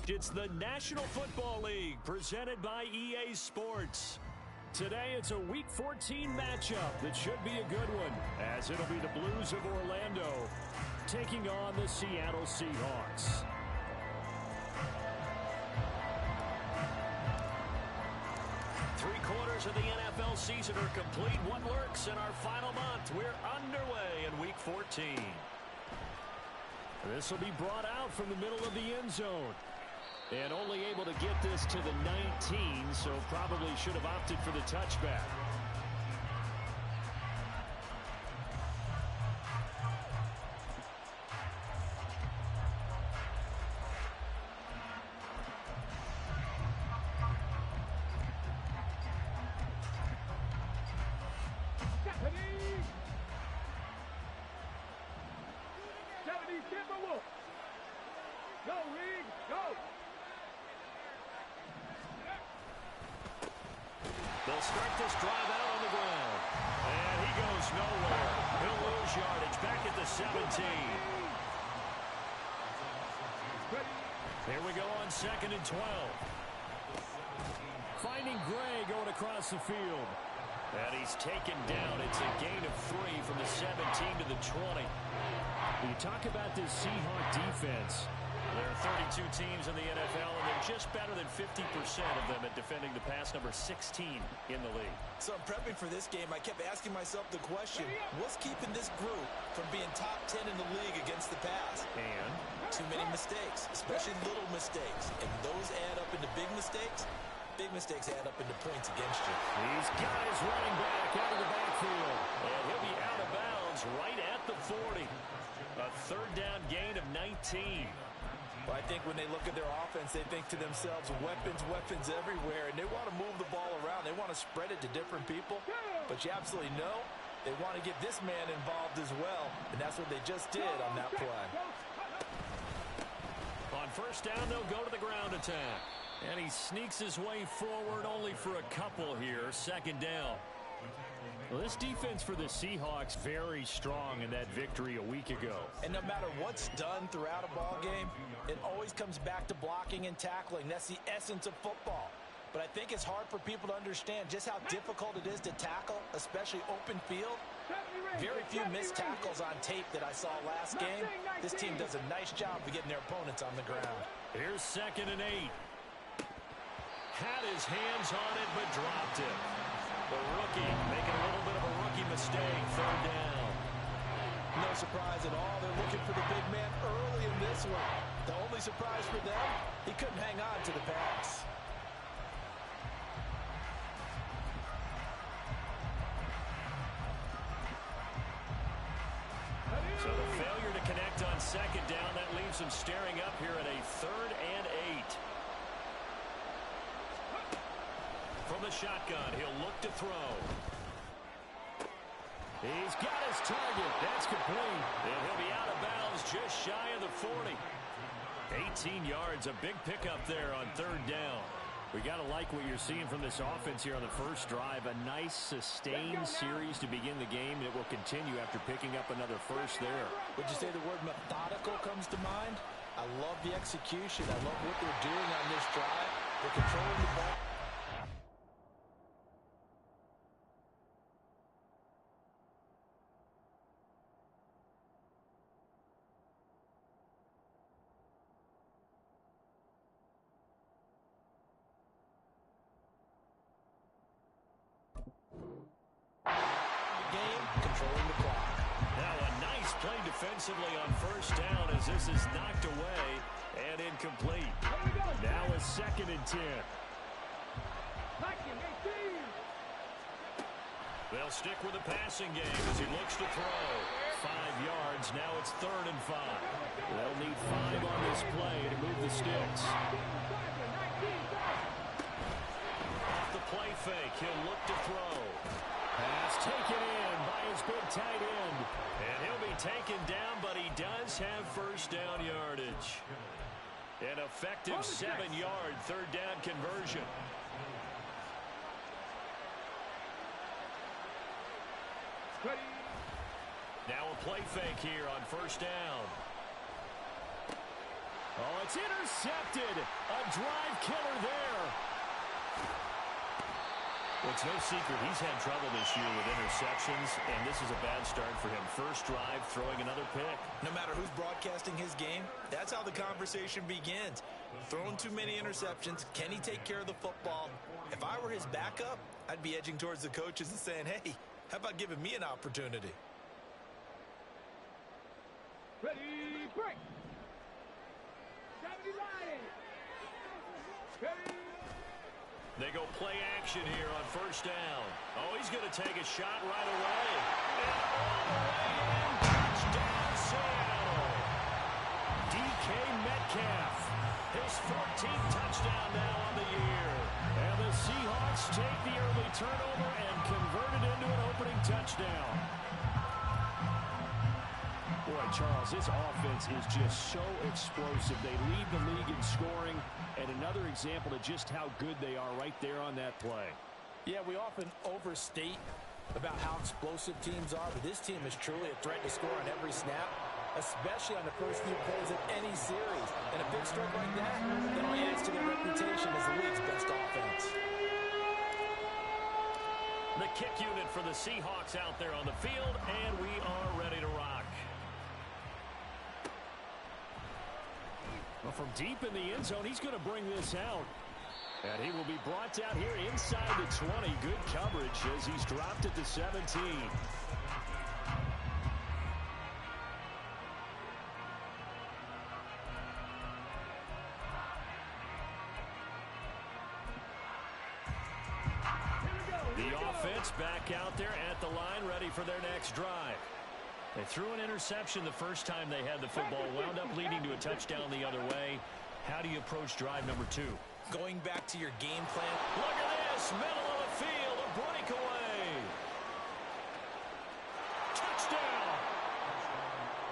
It's the National Football League presented by EA Sports. Today it's a Week 14 matchup that should be a good one, as it'll be the Blues of Orlando taking on the Seattle Seahawks. Three-quarters of the NFL season are complete. What lurks in our final month? We're underway in Week 14. This will be brought out from the middle of the end zone. And only able to get this to the 19, so probably should have opted for the touchback. They'll start this drive out on the ground. And he goes nowhere. He'll lose yardage back at the 17. Here we go on 2nd and 12. Finding Gray going across the field. And he's taken down. It's a gain of 3 from the 17 to the 20. When you talk about this Seahawk defense, there are 32 teams in the NFL, and they're just better than 50% of them at defending the pass, number 16 in the league. So in prepping for this game, I kept asking myself the question, what's keeping this group from being top 10 in the league against the pass? And? Too many mistakes, especially little mistakes. And those add up into big mistakes. Big mistakes add up into points against you. He's got his running back out of the backfield. And he'll be out of bounds right at the 40. A third down gain of 19. Well, I think when they look at their offense, they think to themselves, weapons everywhere, and they want to move the ball around. They want to spread it to different people, but you absolutely know they want to get this man involved as well, and that's what they just did on that play. On first down, they'll go to the ground attack, and he sneaks his way forward only for a couple here, 2nd down. Well, this defense for the Seahawks very strong in that victory a week ago. And no matter what's done throughout a ball game, it always comes back to blocking and tackling. That's the essence of football. But I think it's hard for people to understand just how difficult it is to tackle, especially open field. Very few missed tackles on tape that I saw last game. This team does a nice job of getting their opponents on the ground. Here's 2nd and 8. Had his hands on it, but dropped it. The rookie making a little bit of a rookie mistake. 3rd down. No surprise at all. They're looking for the big man early in this one. The only surprise for them, he couldn't hang on to the pass. So the failure to connect on 2nd down, that leaves him staring up here at a 3rd and 8. From the shotgun, he'll look to throw. He's got his target. That's complete. And he'll be out of bounds just shy of the 40. 18 yards, a big pickup there on 3rd down. We got to like what you're seeing from this offense here on the first drive. A nice, sustained series to begin the game that will continue after picking up another first there. Would you say the word methodical comes to mind? I love the execution. I love what they're doing on this drive. They're controlling the ball. Defensively on first down as this is knocked away and incomplete. Now a 2nd and 10. They'll stick with the passing game as he looks to throw. 5 yards. Now it's 3rd and 5. They'll need 5 on this play to move the sticks. Off the play fake, he'll look to throw. Pass taken in by his big tight end. And he'll be taken down, but he does have first down yardage. An effective 7-yard 3rd down conversion. Now a play fake here on first down. Oh, it's intercepted. A drive killer there. Well, it's no secret he's had trouble this year with interceptions, and this is a bad start for him. First drive, throwing another pick. No matter who's broadcasting his game, that's how the conversation begins. Throwing too many interceptions, can he take care of the football? If I were his backup, I'd be edging towards the coaches and saying, hey, how about giving me an opportunity? Ready, break. They go play action here on first down. Oh, he's going to take a shot right away. And all the way in, touchdown Seattle. DK Metcalf, his 14th touchdown now on the year. And the Seahawks take the early turnover and convert it into an opening touchdown. Boy, Charles, this offense is just so explosive. They lead the league in scoring, and another example of just how good they are right there on that play. Yeah, we often overstate about how explosive teams are, but this team is truly a threat to score on every snap, especially on the first few plays of any series. And a big stroke like that only adds to their reputation as the league's best offense. The kick unit for the Seahawks out there on the field, and we are ready to rock. Well, from deep in the end zone, he's going to bring this out. And he will be brought down here inside the 20. Good coverage as he's dropped at the 17. The offense back out there at the line, ready for their next drive. They threw an interception the first time they had the football, wound up leading to a touchdown the other way. How do you approach drive number 2? Going back to your game plan. Look at this, middle of the field, a breakaway. Touchdown.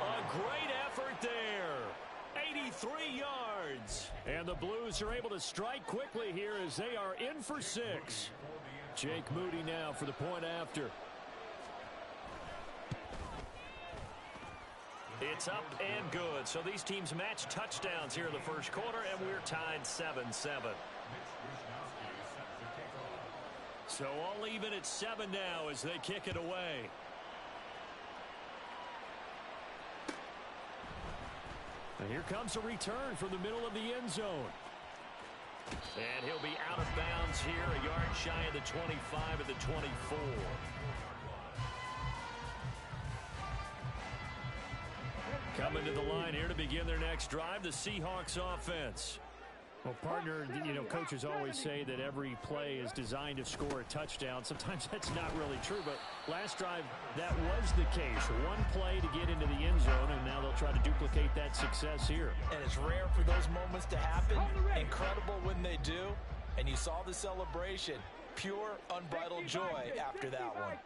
A great effort there. 83 yards. And the Blues are able to strike quickly here as they are in for 6. Jake Moody now for the point after. It's up and good. So these teams match touchdowns here in the first quarter, and we're tied 7-7. So all even at 7 now as they kick it away. And here comes a return from the middle of the end zone. And he'll be out of bounds here, a yard shy of the 25 at the 24. Coming to the line here to begin their next drive, the Seahawks offense. Well, partner, you know, coaches always say that every play is designed to score a touchdown. Sometimes that's not really true, but last drive, that was the case. One play to get into the end zone, and now they'll try to duplicate that success here. And it's rare for those moments to happen. Incredible when they do. And you saw the celebration. Pure, unbridled joy after that one.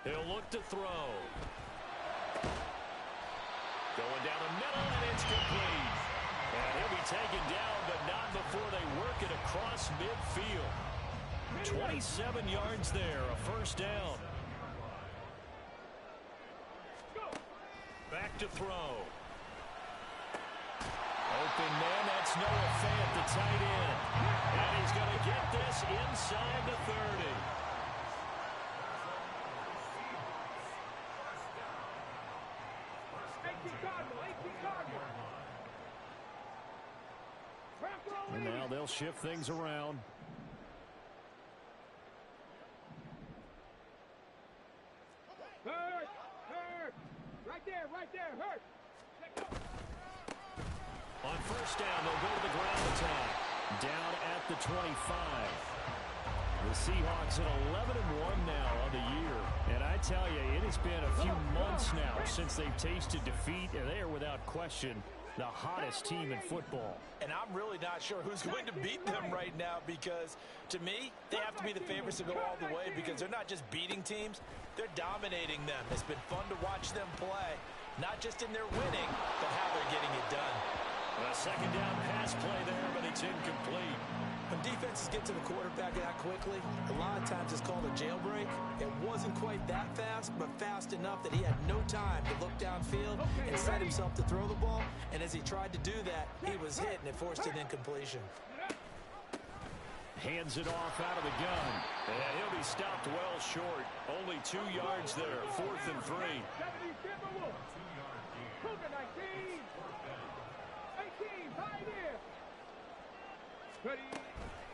He'll look to throw. Going down the middle, and it's complete. And he'll be taken down, but not before they work it across midfield. 27 yards there, a first down. Back to throw. Open man, that's Noah Fant, the tight end. And he's going to get this inside the 30. And now they'll shift things around. Hurt! Right there, hurt! On first down, they'll go to the ground attack. Down at the 25. The Seahawks at 11-1 now on the year. And I tell you, it has been a few months now since they've tasted defeat, and they are without question the hottest team in football. And I'm really not sure who's going to beat them right now, because to me, they have to be the favorites to go all the way, because they're not just beating teams, they're dominating them. It's been fun to watch them play, not just in their winning, but how they're getting it done. A second down pass play there, but it's incomplete. When defenses get to the quarterback that quickly, a lot of times it's called a jailbreak. It wasn't quite that fast, but fast enough that he had no time to look downfield and set himself to throw the ball. And as he tried to do that, he was hit, and it forced an incompletion. Hands it off out of the gun. And he'll be stopped well short. Only 2 yards there, 4th and 3.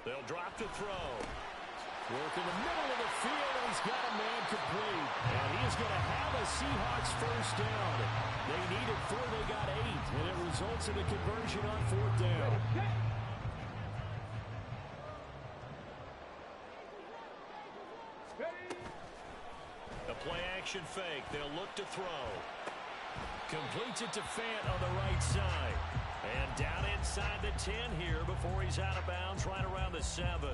They'll drop the throw. Work in the middle of the field, and he's got a man complete. And he is going to have a Seahawks first down. They needed 4, they got 8, and it results in a conversion on 4th down. A play-action fake. They'll look to throw. Completes it to Fant on the right side. And down inside the 10 here before he's out of bounds right around the 7.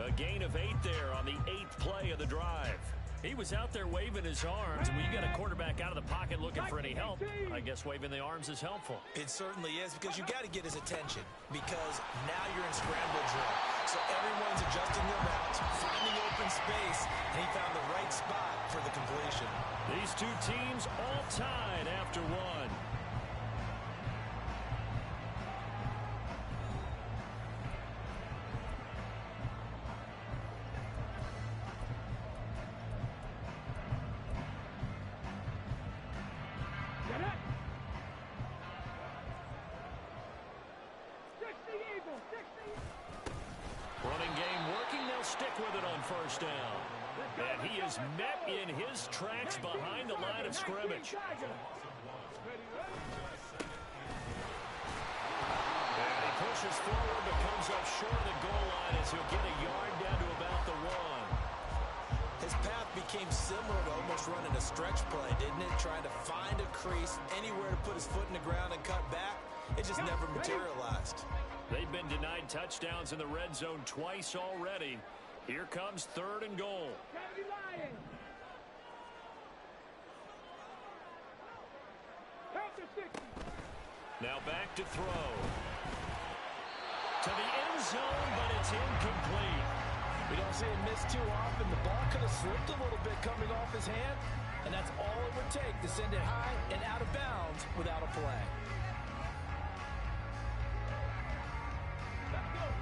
A gain of 8 there on the 8th play of the drive. He was out there waving his arms, and when you got a quarterback out of the pocket looking for any help, I guess waving the arms is helpful. It certainly is, because you got to get his attention, because now you're in scramble drill. So everyone's adjusting their routes, finding open space, and he found the right spot for the completion. These two teams all tied after 1. First down. And he is met in his tracks behind the line of scrimmage. And he pushes forward but comes up short of the goal line as he'll get a yard down to about the 1. His path became similar to almost running a stretch play, didn't it? Trying to find a crease, anywhere to put his foot in the ground and cut back. It just never materialized. They've been denied touchdowns in the red zone twice already. Here comes 3rd and goal. Now back to throw. To the end zone, but it's incomplete. We don't see him miss too often. The ball could have slipped a little bit coming off his hand, and that's all it would take to send it high and out of bounds without a play.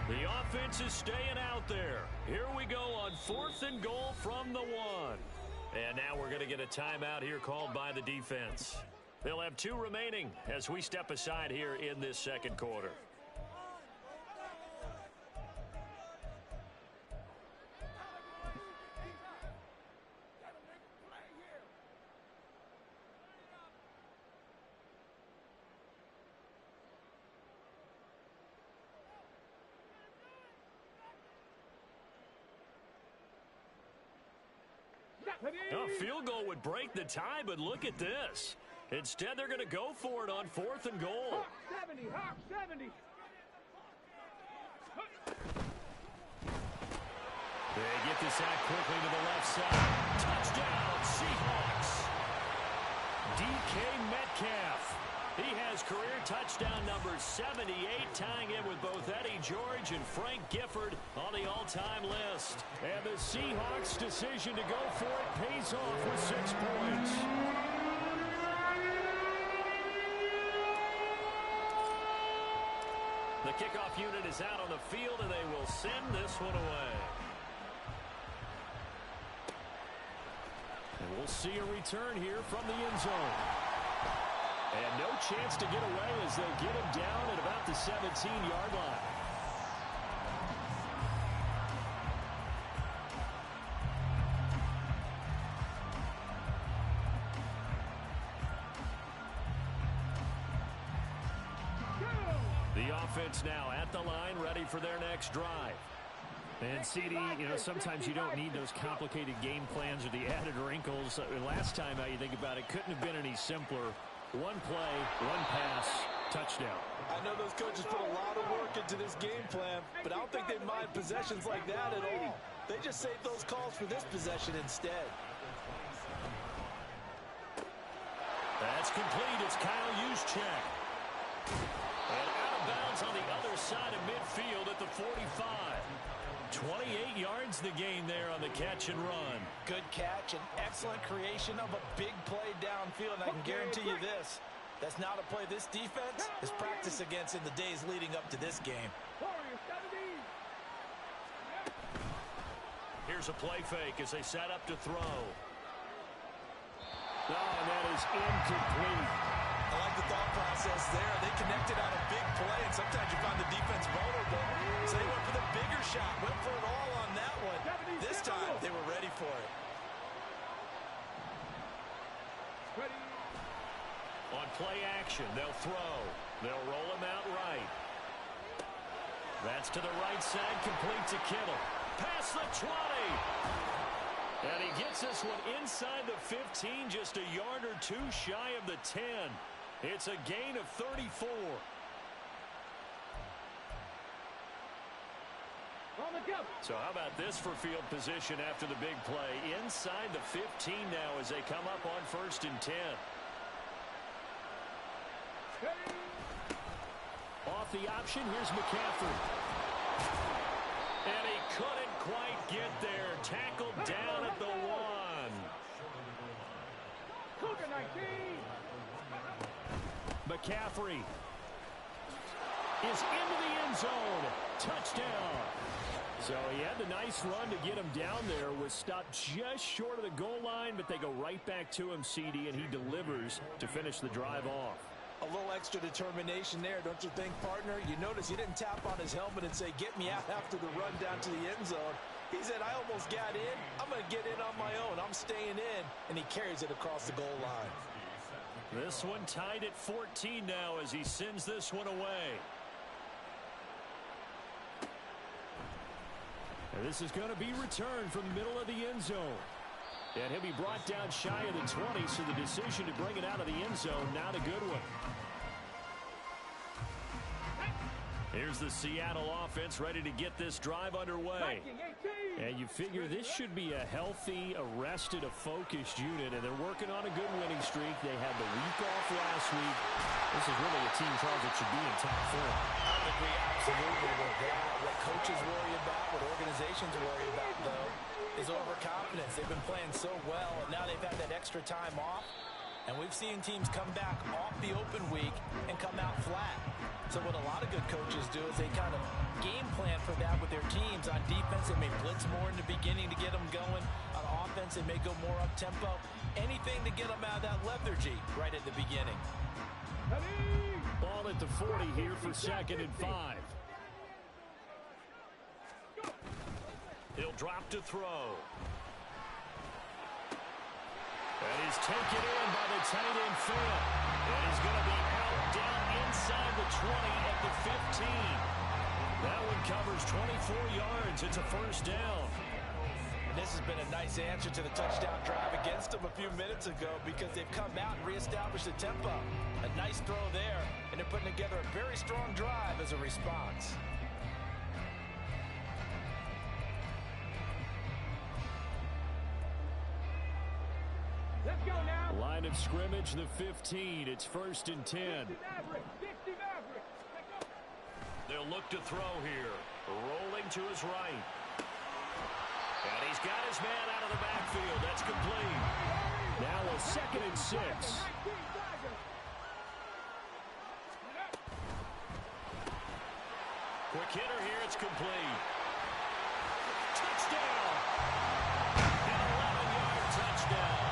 The offense is staying out there. Here we go on 4th and goal from the 1. And now we're going to get a timeout here called by the defense. They'll have 2 remaining as we step aside here in this second quarter. A field goal would break the tie, but look at this. Instead, they're going to go for it on 4th and goal. Hawk 70, Hawk 70. They get this out quickly to the left side. Touchdown, Seahawks. DK Metcalf. He has career touchdown number 78, tying in with both Eddie George and Frank Gifford on the all-time list. And the Seahawks' decision to go for it pays off with 6 points. The kickoff unit is out on the field, and they will send this one away. And we'll see a return here from the end zone. And no chance to get away as they'll get him down at about the 17-yard line. The offense now at the line, ready for their next drive. And, CD, you know, sometimes you don't need those complicated game plans or the added wrinkles. Last time, how you think about it, couldn't have been any simpler. 1 play, 1 pass, touchdown. I know those coaches put a lot of work into this game plan, but I don't think they mind possessions like that at all. They just save those calls for this possession instead. That's complete. It's Kyle Juszczyk. And out of of bounds on the other side of midfield at the 45. 28 yards the gain there on the catch and run. Good catch, an excellent creation of a big play downfield. And I can guarantee you this, that's not a play this defense is practiced against in the days leading up to this game. Here's a play fake as they set up to throw. Oh, and that is incomplete. I like the thought process there. They connected on a big play, and sometimes you find the defense vulnerable. So they went for the bigger shot, went for it all on that one. This time, they were ready for it. On play action, they'll throw. They'll roll him out right. That's to the right side, complete to Kittle. Past the 20. And he gets this one inside the 15, just a yard or two shy of the 10. It's a gain of 34. So how about this for field position after the big play? Inside the 15 now as they come up on 1st and 10. Off the option, here's McCaffrey. And he couldn't quite get there. Tackled down at the 1. McCaffrey is into the end zone. Touchdown. So he had the nice run to get him down there. Was stopped just short of the goal line, but they go right back to him, CD, and he delivers to finish the drive off. A little extra determination there, don't you think, partner? You notice he didn't tap on his helmet and say, get me out after the run down to the end zone. He said, I almost got in. I'm going to get in on my own. I'm staying in. And he carries it across the goal line. This one tied at 14 now as he sends this one away. And this is going to be returned from the middle of the end zone. And he'll be brought down shy of the 20, so the decision to bring it out of the end zone, not a good one. Here's the Seattle offense ready to get this drive underway. And you figure this should be a healthy, arrested, a focused unit, and they're working on a good winning streak. They had the week off last week. This is really a team, Charles, that should be in top form. I agree absolutely with that. What coaches worry about, what organizations worry about, though, is overconfidence. They've been playing so well, and now they've had that extra time off. And we've seen teams come back off the open week and come out flat. So what a lot of good coaches do is they kind of game plan for that with their teams. On defense, they may blitz more in the beginning to get them going. On offense, they may go more up-tempo. Anything to get them out of that lethargy right at the beginning. Ball at the 40 here for 2nd and 5. He'll drop to throw. And he's taken in by the tight end Phil. And he's going to be out down inside the 20 at the 15. That one covers 24 yards. It's a 1st down. And this has been a nice answer to the touchdown drive against them a few minutes ago because they've come out and reestablished the tempo. A nice throw there, and they're putting together a very strong drive as a response. Let's go now. Line of scrimmage, the 15. It's 1st and 10. They'll look to throw here. Rolling to his right. And he's got his man out of the backfield. That's complete. Now a 2nd and 6. Quick hitter here. It's complete. Touchdown. An 11-yard touchdown.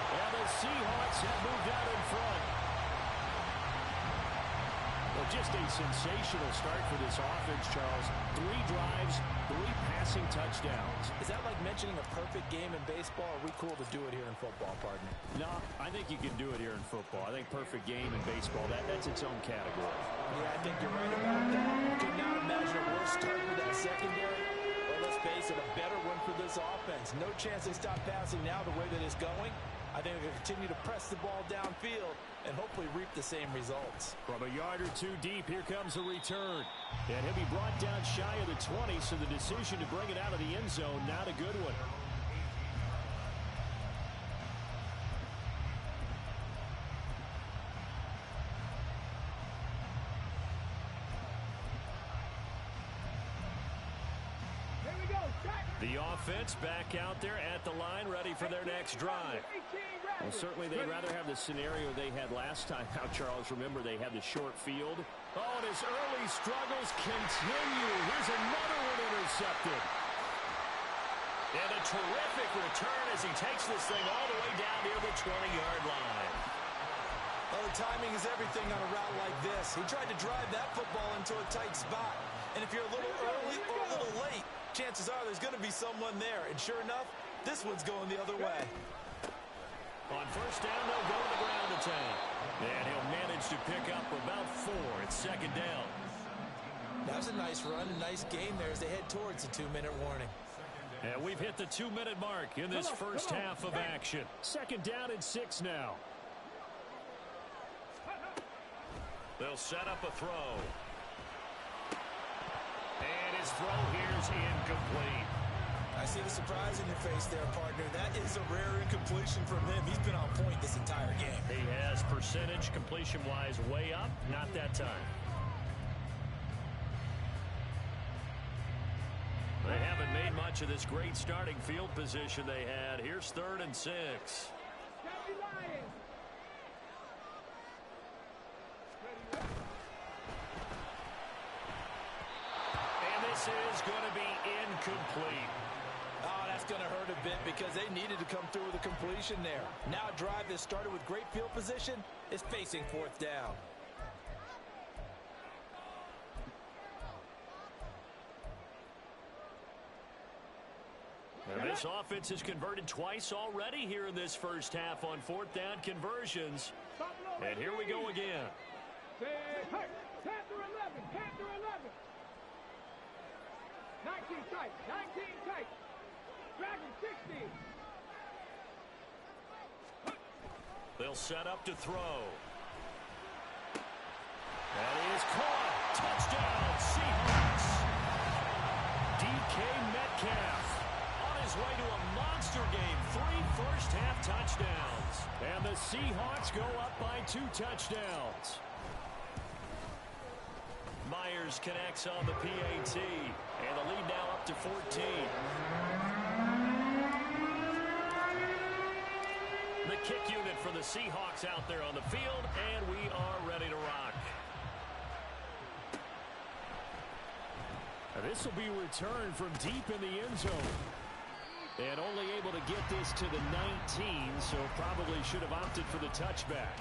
And the Seahawks have moved out in front. Well, just a sensational start for this offense, Charles. 3 drives, 3 passing touchdowns. Is that like mentioning a perfect game in baseball? Or are we cool to do it here in football, partner? No, I think you can do it here in football. I think perfect game in baseball, that's its own category. Yeah, I think you're right about that. Could not imagine a worse start for that secondary. Well, let's face it, a better one for this offense. No chance they stop passing now the way that it's going. I think they'll continue to press the ball downfield and hopefully reap the same results. From a yard or 2 deep, here comes a return. And he'll be brought down shy of the 20, so the decision to bring it out of the end zone, not a good one. The offense back out there at the line, ready for their next drive. Well, certainly they'd rather have the scenario they had last time out, Charles. Remember, they had the short field. Oh, and his early struggles continue. Here's another one intercepted. And a terrific return as he takes this thing all the way down near the 20-yard line. Well, the timing is everything on a route like this. He tried to drive that football into a tight spot. And if you're a little early or a little late, chances are there's going to be someone there. And sure enough, this one's going the other way. On first down, they'll go to the ground attack. And he'll manage to pick up about 4. It's second down. That was a nice run, a nice game there as they head towards the 2-minute warning. And we've hit the 2-minute mark in this first half of action. Second down and 6 now. They'll set up a throw. And his throw here's incomplete. I see the surprise in your face there, partner. That is a rare incompletion from him. He's been on point this entire game. He has percentage completion-wise way up. Not that time. They haven't made much of this great starting field position they had. Here's 3rd and 6. And this is going to be incomplete. Oh, that's going to hurt a bit because they needed to come through with a completion there. Now a drive that started with great field position is facing 4th down. And this offense has converted twice already here in this first half on 4th down conversions. And here we go again. Panther 11, Panther 11. 19 tight, 19 tight. Dragon 16. They'll set up to throw. That is caught. Touchdown, Seahawks. DK Metcalf on his way to a monster game. 3 first-half touchdowns. And the Seahawks go up by 2 touchdowns. Myers connects on the PAT. And the lead now up to 14. The kick unit for the Seahawks out there on the field, and we are ready to rock. Now this will be returned from deep in the end zone. And only able to get this to the 19, so probably should have opted for the touchback.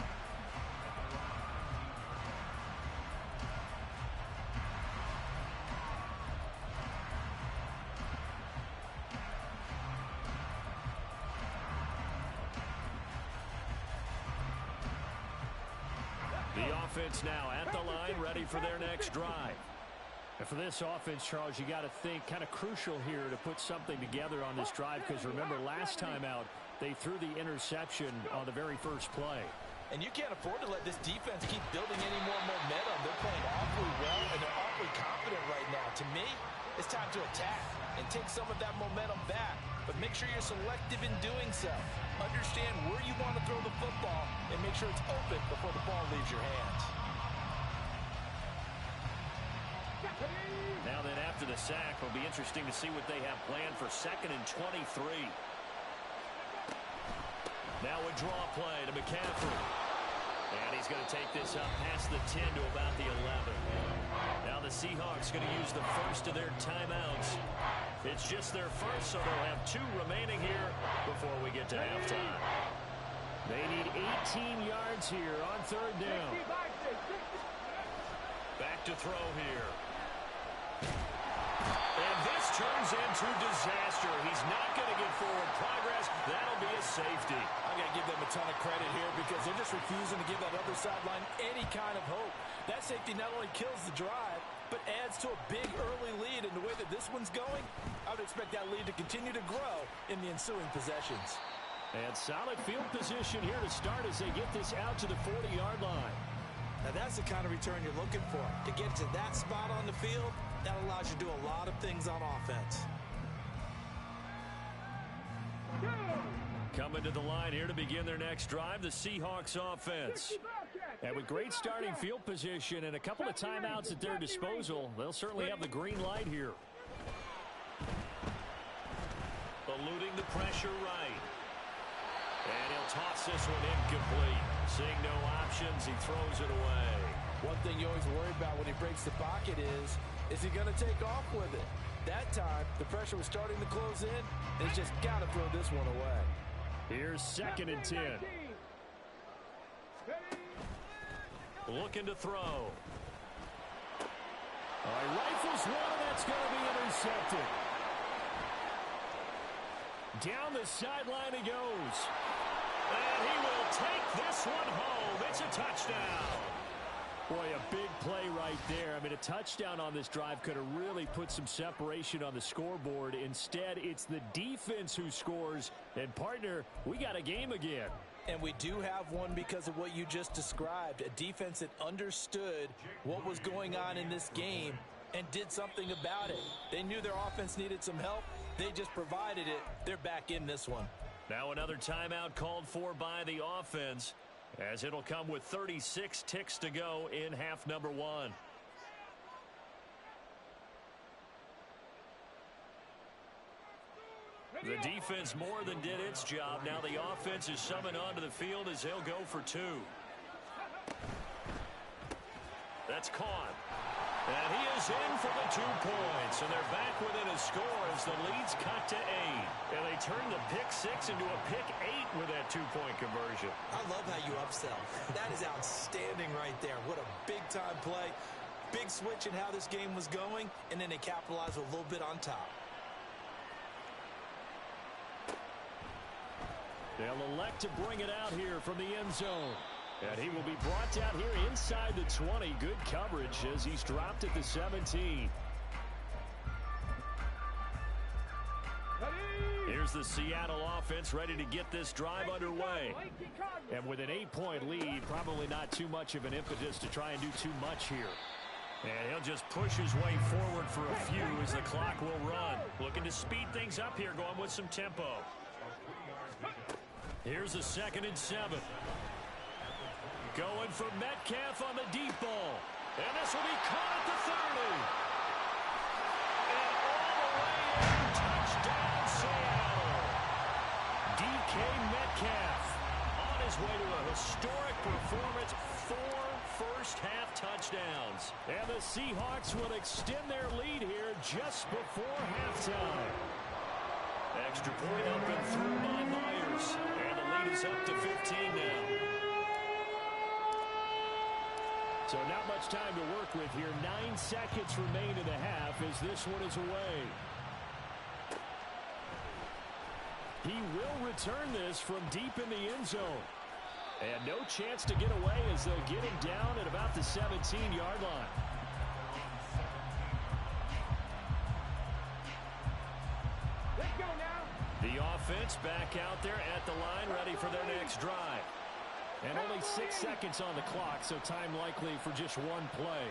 The offense now at the line, ready for their next drive. And for this offense, Charles, you got to think kind of crucial here to put something together on this drive, because remember last time out they threw the interception on the very first play. And you can't afford to let this defense keep building any more momentum. They're playing awfully well, and they're awfully confident right now. To me, it's time to attack and take some of that momentum back. But make sure you're selective in doing so. Understand where you want to throw the football and make sure it's open before the ball leaves your hands. Now then, after the sack, it'll be interesting to see what they have planned for 2nd and 23. Now a draw play to McCaffrey. And he's going to take this up past the 10 to about the 11. Now the Seahawks going to use the first of their timeouts. It's just their first, so they'll have 2 remaining here before we get to halftime. They need 18 yards here on 3rd down. Back to throw here. And this turns into disaster. He's not going to get forward progress. That'll be a safety. I've got to give them a ton of credit here because they're just refusing to give that other sideline any kind of hope. That safety not only kills the drive, but adds to a big early lead. In the way that this one's going, I would expect that lead to continue to grow in the ensuing possessions. And solid field position here to start as they get this out to the 40-yard line. Now that's the kind of return you're looking for. To get to that spot on the field, that allows you to do a lot of things on offense. Coming to the line here to begin their next drive, the Seahawks offense. And with great starting field position and a couple of timeouts at their disposal, they'll certainly have the green light here. the pressure right. And he'll toss this one incomplete. Seeing no options, he throws it away. One thing you always worry about when he breaks the pocket is he going to take off with it? That time, the pressure was starting to close in, and he's just got to throw this one away. Here's 2nd and 10. Looking to throw. He rifles one, and that's going to be intercepted. Down the sideline he goes. And he will take this one home. It's a touchdown. Boy, a big play right there. I mean, a touchdown on this drive could have really put some separation on the scoreboard. Instead, it's the defense who scores. And, partner, we got a game again. And we do have one because of what you just described. A defense that understood what was going on in this game and did something about it. They knew their offense needed some help. They just provided it. They're back in this one. Now another timeout called for by the offense, as it'll come with 36 ticks to go in half number 1. The defense more than did its job. Now the offense is summoned onto the field as they'll go for 2. That's caught. And he is in for the 2 points. And they're back within a score as the lead's cut to 8. And they turn the pick 6 into a pick 8 with that 2-point conversion. I love how you upsell. That is outstanding right there. What a big-time play. Big switch in how this game was going, and then they capitalized a little bit on top. They'll elect to bring it out here from the end zone. And he will be brought down here inside the 20. Good coverage as he's dropped at the 17. Here's the Seattle offense ready to get this drive underway. And with an 8-point lead, probably not too much of an impetus to try and do too much here. And he'll just push his way forward for a few as the clock will run. Looking to speed things up here, going with some tempo. Here's a 2nd and 7. Going for Metcalf on the deep ball. And this will be caught at the 30. And all the way in, touchdown Seattle. DK Metcalf on his way to a historic performance. 4 first-half touchdowns. And the Seahawks will extend their lead here just before halftime. Extra point up and through by Myers. And the lead is up to 15 now. So not much time to work with here. 9 seconds remain in the half as this one is away. He will return this from deep in the end zone. And no chance to get away as they'll get him down at about the 17-yard line. Let's go now. The offense back out there at the line, ready for their next drive. And only 6 seconds on the clock, so time likely for just one play.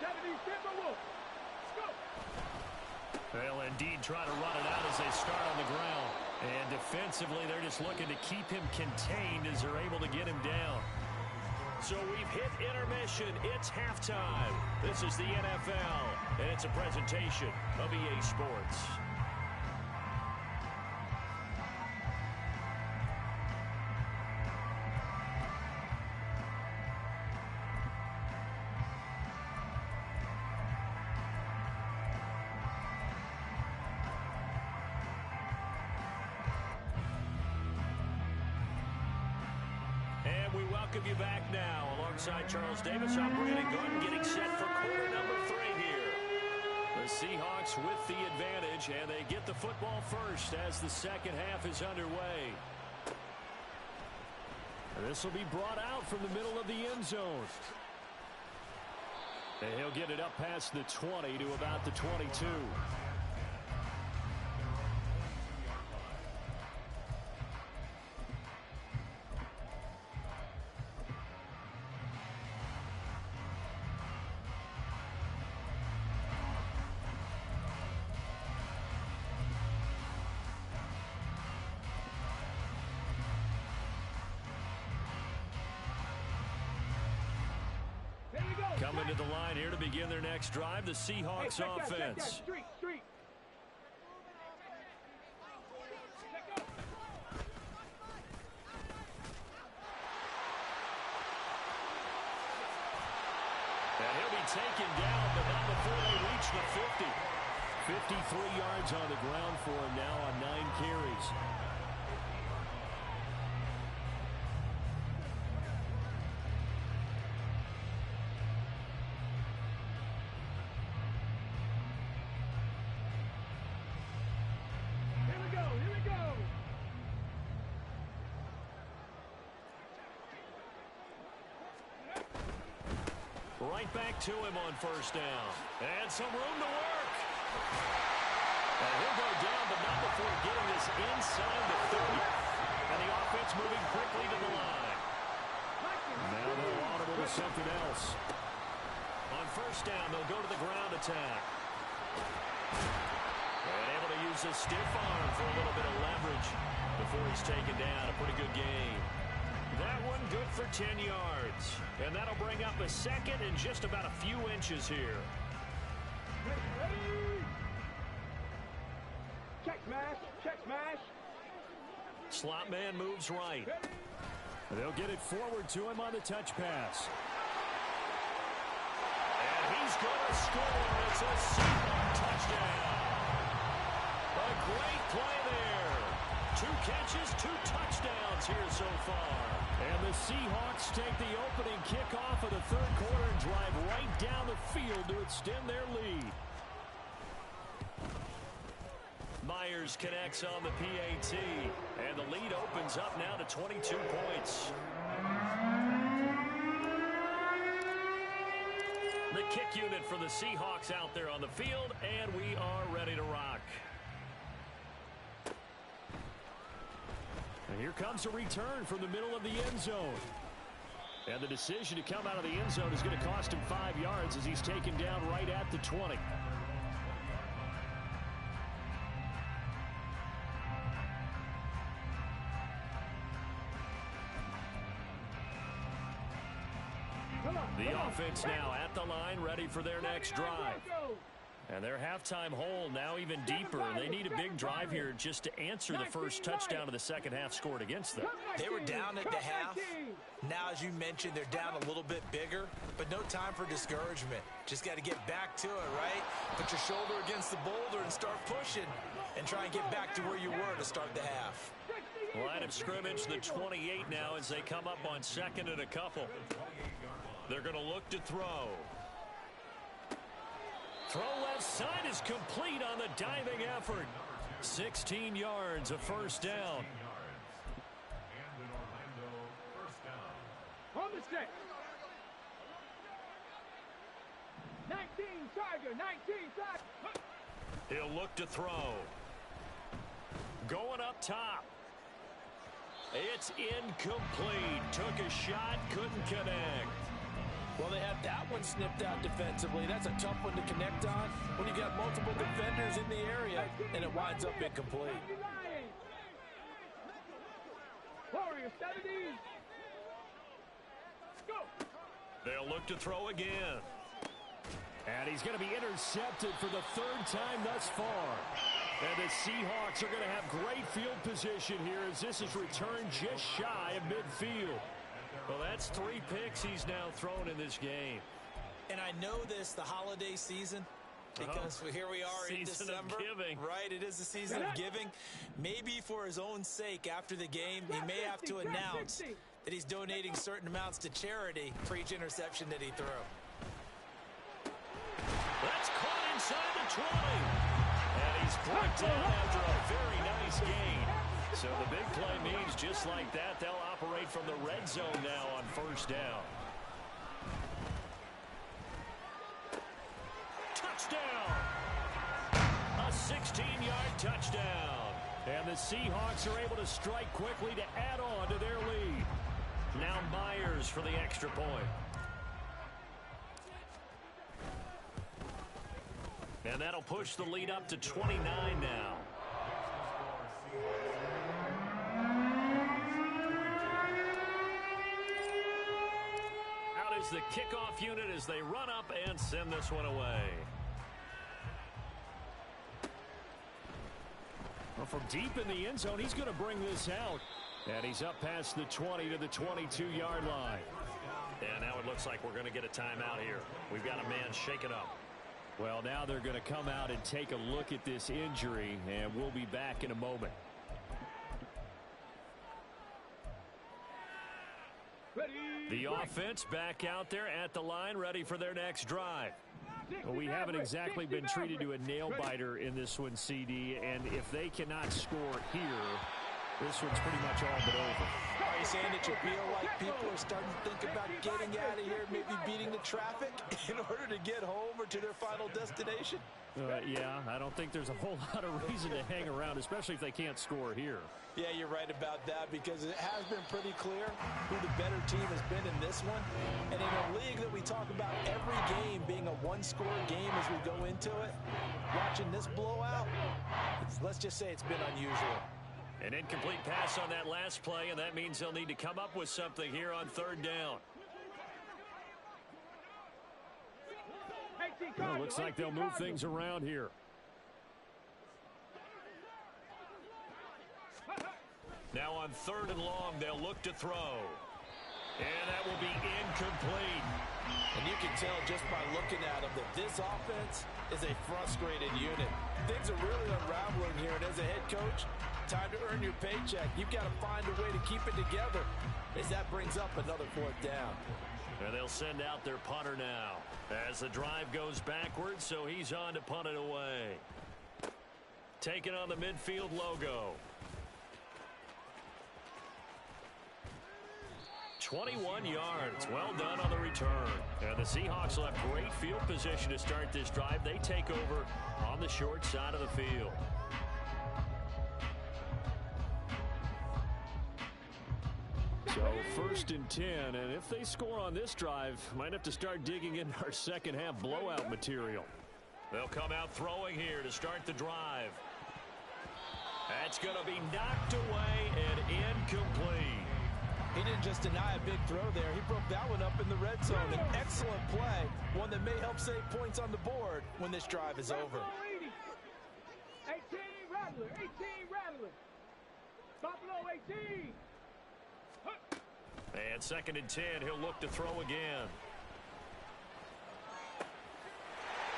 70 Timberwolves. Go. They'll indeed try to run it out as they start on the ground. And defensively, they're just looking to keep him contained as they're able to get him down. So we've hit intermission. It's halftime. This is the NFL, and it's a presentation of EA Sports. Welcome you back now. Alongside Charles Davis, I'm Brandon Gordon, getting set for quarter number 3 here. The Seahawks with the advantage, and they get the football first as the second half is underway. This will be brought out from the middle of the end zone. And he'll get it up past the 20 to about the 22. Coming to the line here to begin their next drive, the Seahawks offense. Street. taken down, but not before they reach the 50. 53 yards on the ground for him now on 9 carries. Right back to him on first down. And some room to work. And he'll go down, but not before getting this inside the 30. And the offense moving quickly to the line. Now they'll audible to something else. On first down, they'll go to the ground attack. And able to use his stiff arm for a little bit of leverage before he's taken down. A pretty good game. That one good for 10 yards. And that'll bring up a second and just about a few inches here. Check smash, check smash. Slot man moves right. They'll get it forward to him on the touch pass. And he's going to score. It's a Seahawks touchdown. A great play there. 2 catches, 2 touchdowns here so far. And the Seahawks take the opening kickoff of the third quarter and drive right down the field to extend their lead. Myers connects on the PAT, and the lead opens up now to 22 points. The kick unit for the Seahawks out there on the field, and we are ready to rock. And here comes a return from the middle of the end zone. And the decision to come out of the end zone is going to cost him 5 yards as he's taken down right at the 20. The offense now at the line, ready for their next drive. And their halftime hole now even deeper. They need a big drive here just to answer the first touchdown of the second half scored against them. They were down at the half. Now, as you mentioned, they're down a little bit bigger, but no time for discouragement. Just got to get back to it, right? Put your shoulder against the boulder and start pushing and try and get back to where you were to start the half. Line of scrimmage, the 28 now as they come up on second and a couple. They're going to look to throw. Throw left side is complete on the diving effort. 16 yards, a first down. On the set. 19 Tiger, 19 Tiger. He'll look to throw. Going up top. It's incomplete. Took a shot, couldn't connect. Well, they had that one snipped out defensively. That's a tough one to connect on when you got multiple defenders in the area, and it winds up incomplete. Warrior 70. Go. They'll look to throw again. And he's going to be intercepted for the 3rd time thus far. And the Seahawks are going to have great field position here as this is returned just shy of midfield. Well, that's 3 picks he's now thrown in this game. And I know this, the holiday season, because here we are in December. Of giving. Right, it is the season of giving. Maybe for his own sake after the game, he may have to announce that he's donating certain amounts to charity for each interception that he threw. That's caught inside the 20. And he's brought down after a very nice gain. So the big play means just like that, they'll operate from the red zone now on first down. Touchdown! A 16-yard touchdown. And the Seahawks are able to strike quickly to add on to their lead. Now Myers for the extra point. And that'll push the lead up to 29 now. Out is the kickoff unit as they run up and send this one away. Well, from deep in the end zone, he's going to bring this out. And he's up past the 20 to the 22-yard line. And now it looks like we're going to get a timeout here. We've got a man shaken up. Well, now they're going to come out and take a look at this injury, and we'll be back in a moment. The offense back out there at the line, ready for their next drive. Well, we haven't exactly been treated to a nail-biter in this one, CD, and if they cannot score here, this one's pretty much all but over. Are you saying that you feel like people are starting to think about getting out of here, maybe beating the traffic in order to get home or to their final destination? Yeah, I don't think there's a whole lot of reason to hang around, especially if they can't score here. Yeah, you're right about that, because it has been pretty clear who the better team has been in this one. And in a league that we talk about every game being a one-score game as we go into it, watching this blowout, let's just say it's been unusual. An incomplete pass on that last play, and that means they'll need to come up with something here on third down. Well, looks like they'll move things around here. Now on third and long, they'll look to throw. And that will be incomplete. And you can tell just by looking at them that this offense is a frustrated unit. Things are really unraveling here, and as a head coach, time to earn your paycheck. You've got to find a way to keep it together as that brings up another fourth down. And they'll send out their punter now as the drive goes backwards, so he's on to punt it away. Taking on the midfield logo. 21 yards. Well done on the return. And the Seahawks will have great field position to start this drive. They take over on the short side of the field. So 1st and 10, and if they score on this drive, might have to start digging into our second half blowout material. They'll come out throwing here to start the drive. That's going to be knocked away and incomplete. He didn't just deny a big throw there. He broke that one up in the red zone. An excellent play, one that may help save points on the board when this drive is over. 18 Rattler, 18 Rattler. Buffalo 18. And 2nd and 10, he'll look to throw again.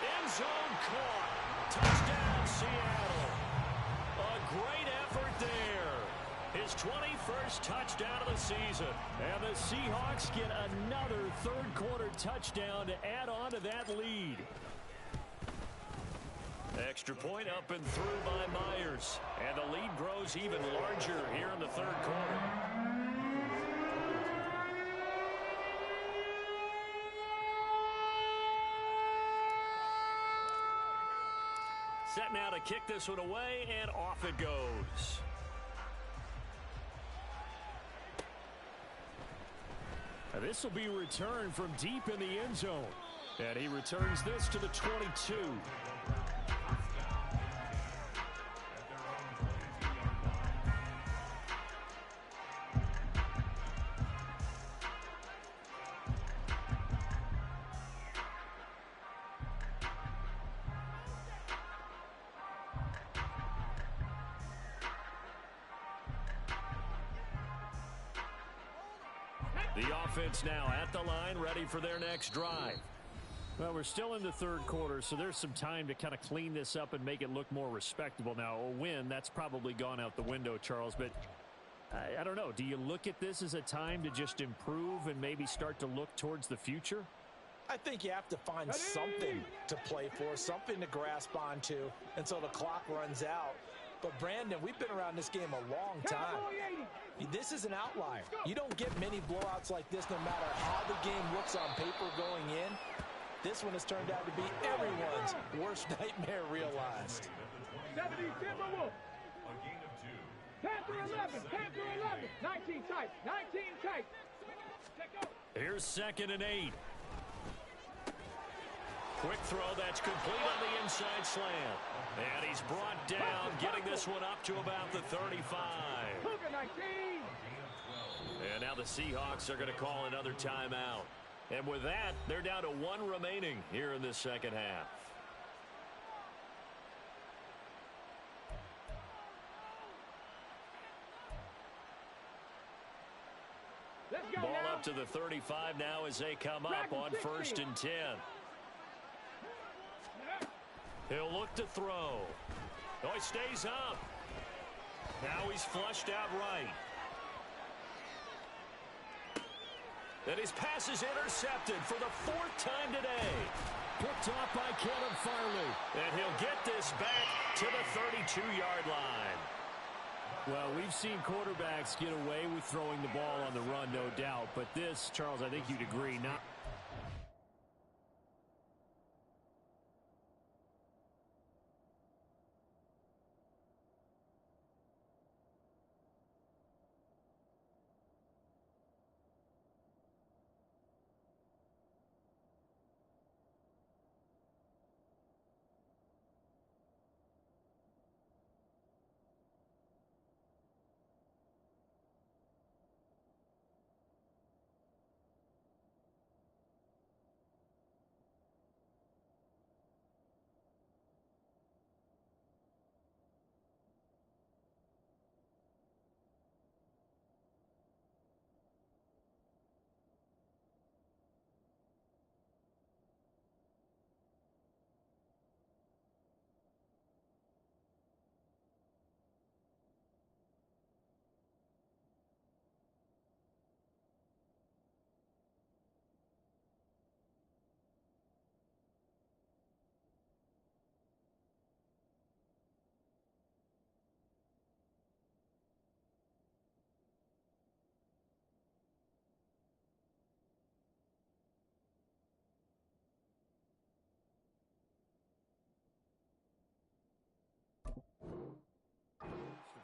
End zone caught. Touchdown, Seattle. A great effort there. His 21st touchdown of the season. And the Seahawks get another third-quarter touchdown to add on to that lead. Extra point up and through by Myers. And the lead grows even larger here in the third quarter. Set now to kick this one away, and off it goes. This will be returned from deep in the end zone. And he returns this to the 22. The offense now at the line, ready for their next drive. Well, we're still in the third quarter, so there's some time to kind of clean this up and make it look more respectable. Now, a win, that's probably gone out the window, Charles, but I don't know. Do you look at this as a time to just improve and maybe start to look towards the future? I think you have to find something to play for, something to grasp onto until the clock runs out. But, Brandon, we've been around this game a long time. This is an outlier. You don't get many blowouts like this no matter how the game looks on paper going in. This one has turned out to be everyone's worst nightmare realized. 70 Timberwolves. 10 through 11, 10 through 11. 19 tight, 19 tight. Here's 2nd and 8. Quick throw that's complete on the inside slant. And he's brought down, getting this one up to about the 35. And now the Seahawks are going to call another timeout. And with that, they're down to 1 remaining here in this second half. Let's go Ball now. up to the 35 now as they come up on 1st and 10. He'll look to throw. Oh, he stays up. Now he's flushed out right. And his pass is intercepted for the 4th time today. Picked off by Caleb Farley. And he'll get this back to the 32-yard line. Well, we've seen quarterbacks get away with throwing the ball on the run, no doubt. But this, Charles, I think you'd agree, not.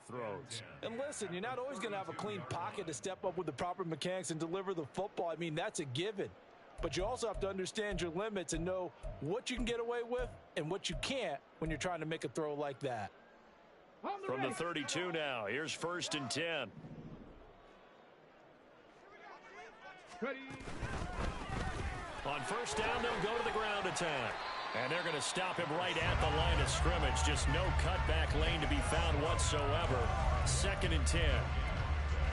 Throws. And listen, you're not always going to have a clean pocket to step up with the proper mechanics and deliver the football. I mean, that's a given. But you also have to understand your limits and know what you can get away with and what you can't when you're trying to make a throw like that. From the 32 now, here's 1st and 10. Ready. On 1st down, they'll go to the ground attack. And they're going to stop him right at the line of scrimmage. Just no cutback lane to be found whatsoever. 2nd and 10.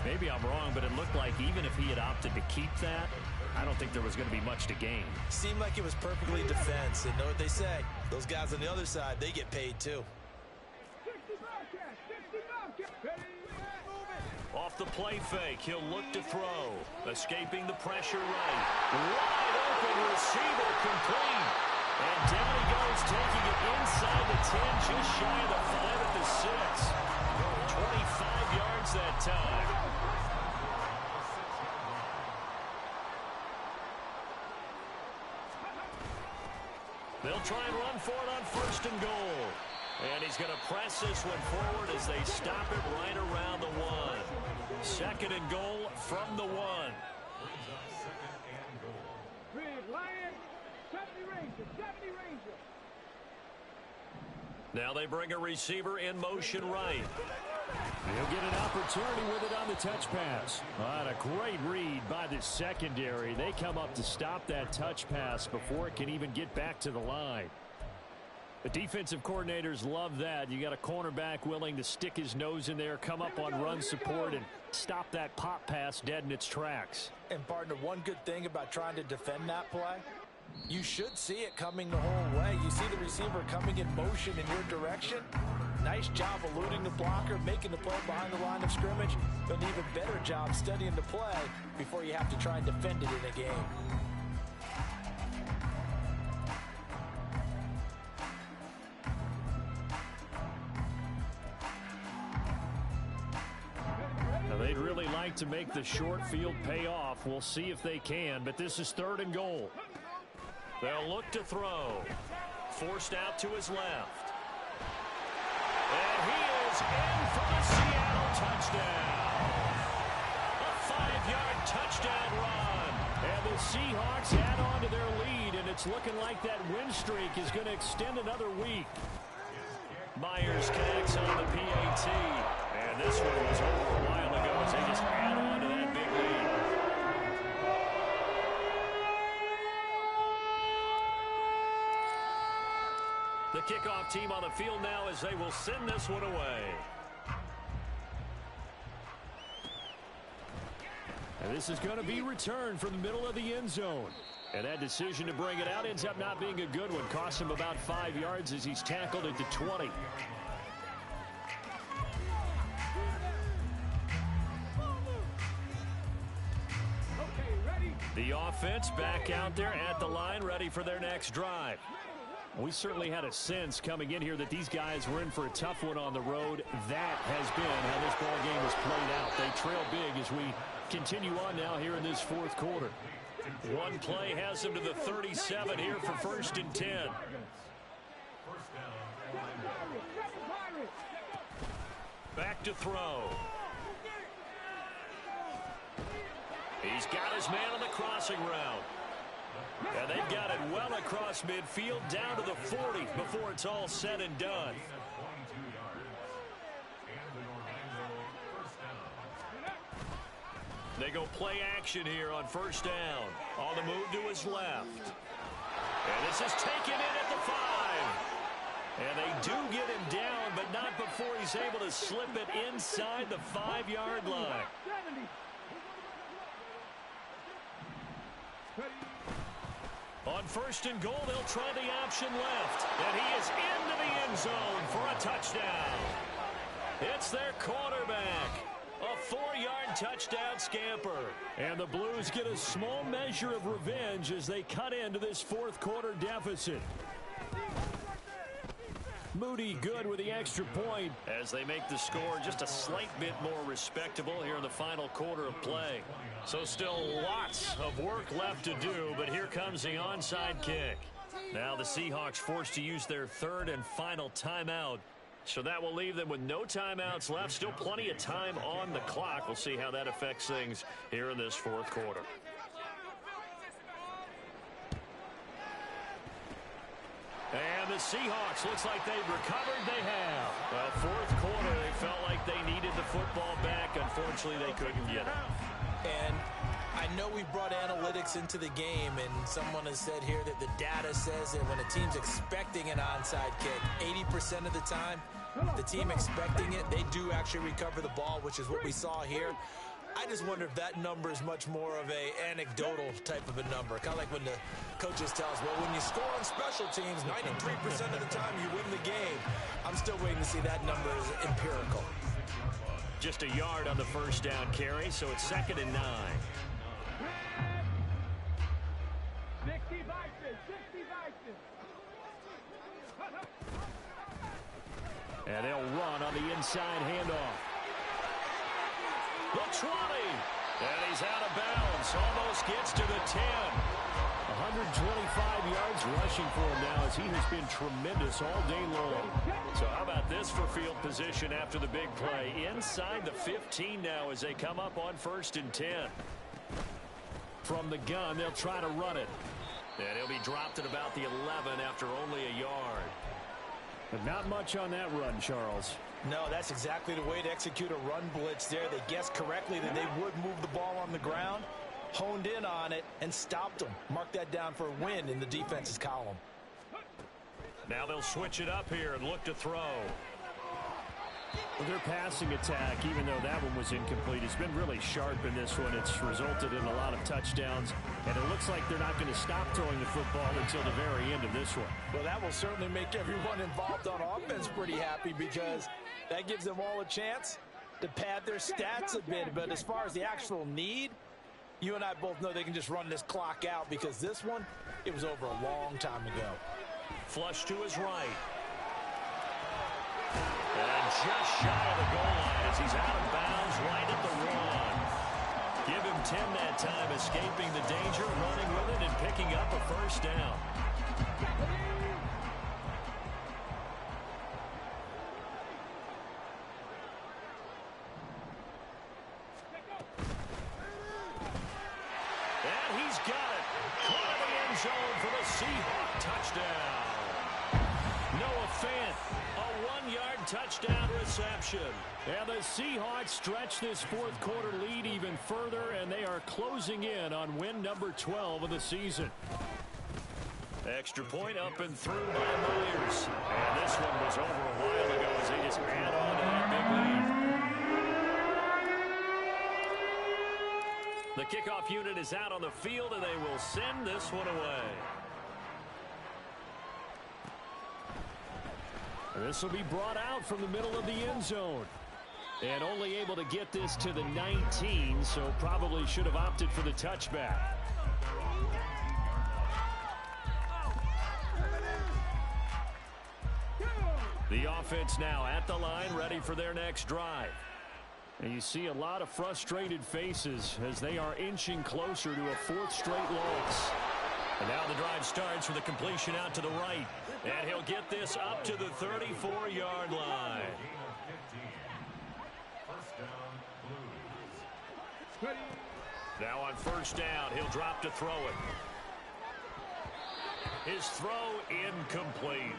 Maybe I'm wrong, but it looked like even if he had opted to keep that, I don't think there was going to be much to gain. Seemed like it was perfectly defense. And know what they say? Those guys on the other side, they get paid too. 60 Bobcats, 60 Bobcats. Ready. Off the play fake, he'll look to throw. Escaping the pressure right. Wide open receiver complete. And down he goes, taking it inside the 10, just shy of the 5 at the 6. 25 yards that time. They'll try and run for it on 1st and goal. And he's going to press this one forward as they stop it right around the 1. 2nd and goal from the 1. Red Lion, 70 Ranger, 70 Ranger. Now they bring a receiver in motion right. He'll get an opportunity with it on the touch pass. A great read by the secondary. They come up to stop that touch pass before it can even get back to the line. The defensive coordinators love that. You got a cornerback willing to stick his nose in there, come up on run support, and stop that pop pass dead in its tracks. And partner, one good thing about trying to defend that play, you should see it coming the whole way. You see the receiver coming in motion in your direction. Nice job eluding the blocker, making the play behind the line of scrimmage, but an even better job studying the play before you have to try and defend it in a game. They'd really like to make the short field pay off. We'll see if they can, but this is 3rd and goal. They'll look to throw. Forced out to his left. And he is in for the Seattle touchdown. A 5-yard touchdown run. And the Seahawks add on to their lead, and it's looking like that win streak is going to extend another week. Myers connects on the PAT. And this one was over a while ago as they just add on to that big lead. The kickoff team on the field now as they will send this one away. And this is going to be returned from the middle of the end zone. And that decision to bring it out ends up not being a good one. Cost him about 5 yards as he's tackled at the 20. The offense back out there at the line, ready for their next drive. We certainly had a sense coming in here that these guys were in for a tough one on the road. That has been how this ball game has played out. They trail big as we continue on now here in this fourth quarter. One play has them to the 37 here for 1st and 10. Back to throw. He's got his man on the crossing route. And they've got it well across midfield down to the 40 before it's all said and done. They go play action here on 1st down. On the move to his left. And this is taken in at the 5. And they do get him down, but not before he's able to slip it inside the 5-yard line. On 1st and goal, they'll try the option left. And he is into the end zone for a touchdown. It's their quarterback. A 4-yard touchdown scamper. And the Blues get a small measure of revenge as they cut into this fourth quarter deficit. Moody good with the extra point as they make the score just a slight bit more respectable here in the final quarter of play. So still lots of work left to do, but here comes the onside kick. Now the Seahawks forced to use their 3rd and final timeout. So that will leave them with no timeouts left. Still plenty of time on the clock. We'll see how that affects things here in this fourth quarter. And the Seahawks, looks like they've recovered. They have. Well, fourth quarter, they felt like they needed the football back. Unfortunately, they couldn't get it. And I know we brought analytics into the game, and someone has said here that the data says that when a team's expecting an onside kick, 80% of the time, the team expecting it, they do actually recover the ball, which is what we saw here. I just wonder if that number is much more of a anecdotal type of a number. Kind of like when the coaches tell us, well, when you score on special teams, 93% of the time you win the game. I'm still waiting to see that number as empirical. Just a yard on the 1st down carry, so it's 2nd and 9. 60 Vikings, 60 Vikings. And they'll run on the inside handoff. The 20. And he's out of bounds. Almost gets to the 10. 125 yards rushing for him now as he has been tremendous all day long. So how about this for field position after the big play? Inside the 15 now as they come up on 1st and 10. From the gun, they'll try to run it. And he'll be dropped at about the 11 after only a yard. But not much on that run, Charles. No, that's exactly the way to execute a run blitz there. They guessed correctly that they would move the ball on the ground, honed in on it, and stopped them. Mark that down for a win in the defense's column. Now they'll switch it up here and look to throw. Well, their passing attack, even though that one was incomplete, has been really sharp in this one. It's resulted in a lot of touchdowns, and it looks like they're not going to stop throwing the football until the very end of this one. Well, that will certainly make everyone involved on offense pretty happy because that gives them all a chance to pad their stats a bit. But as far as the actual need, you and I both know they can just run this clock out because this one, it was over a long time ago. Flush to his right. And just shy of the goal line as he's out of bounds right at the 1. Give him 10 that time, escaping the danger, running with it, and picking up a 1st down. And he's got it. Caught in the end zone for the Seahawk touchdown. Noah Fant, a 1-yard touchdown reception. And the Seahawks stretch this fourth quarter lead even further, and they are closing in on win number 12 of the season. Extra point up and through by Myers. And this one was over a while ago as they just add on to that big lead. The kickoff unit is out on the field, and they will send this one away. This will be brought out from the middle of the end zone. And only able to get this to the 19, so probably should have opted for the touchback. The offense now at the line, ready for their next drive. And you see a lot of frustrated faces as they are inching closer to a fourth straight loss. And now the drive starts with a completion out to the right. And he'll get this up to the 34-yard line. Now on first down, he'll drop to throw it. His throw incomplete.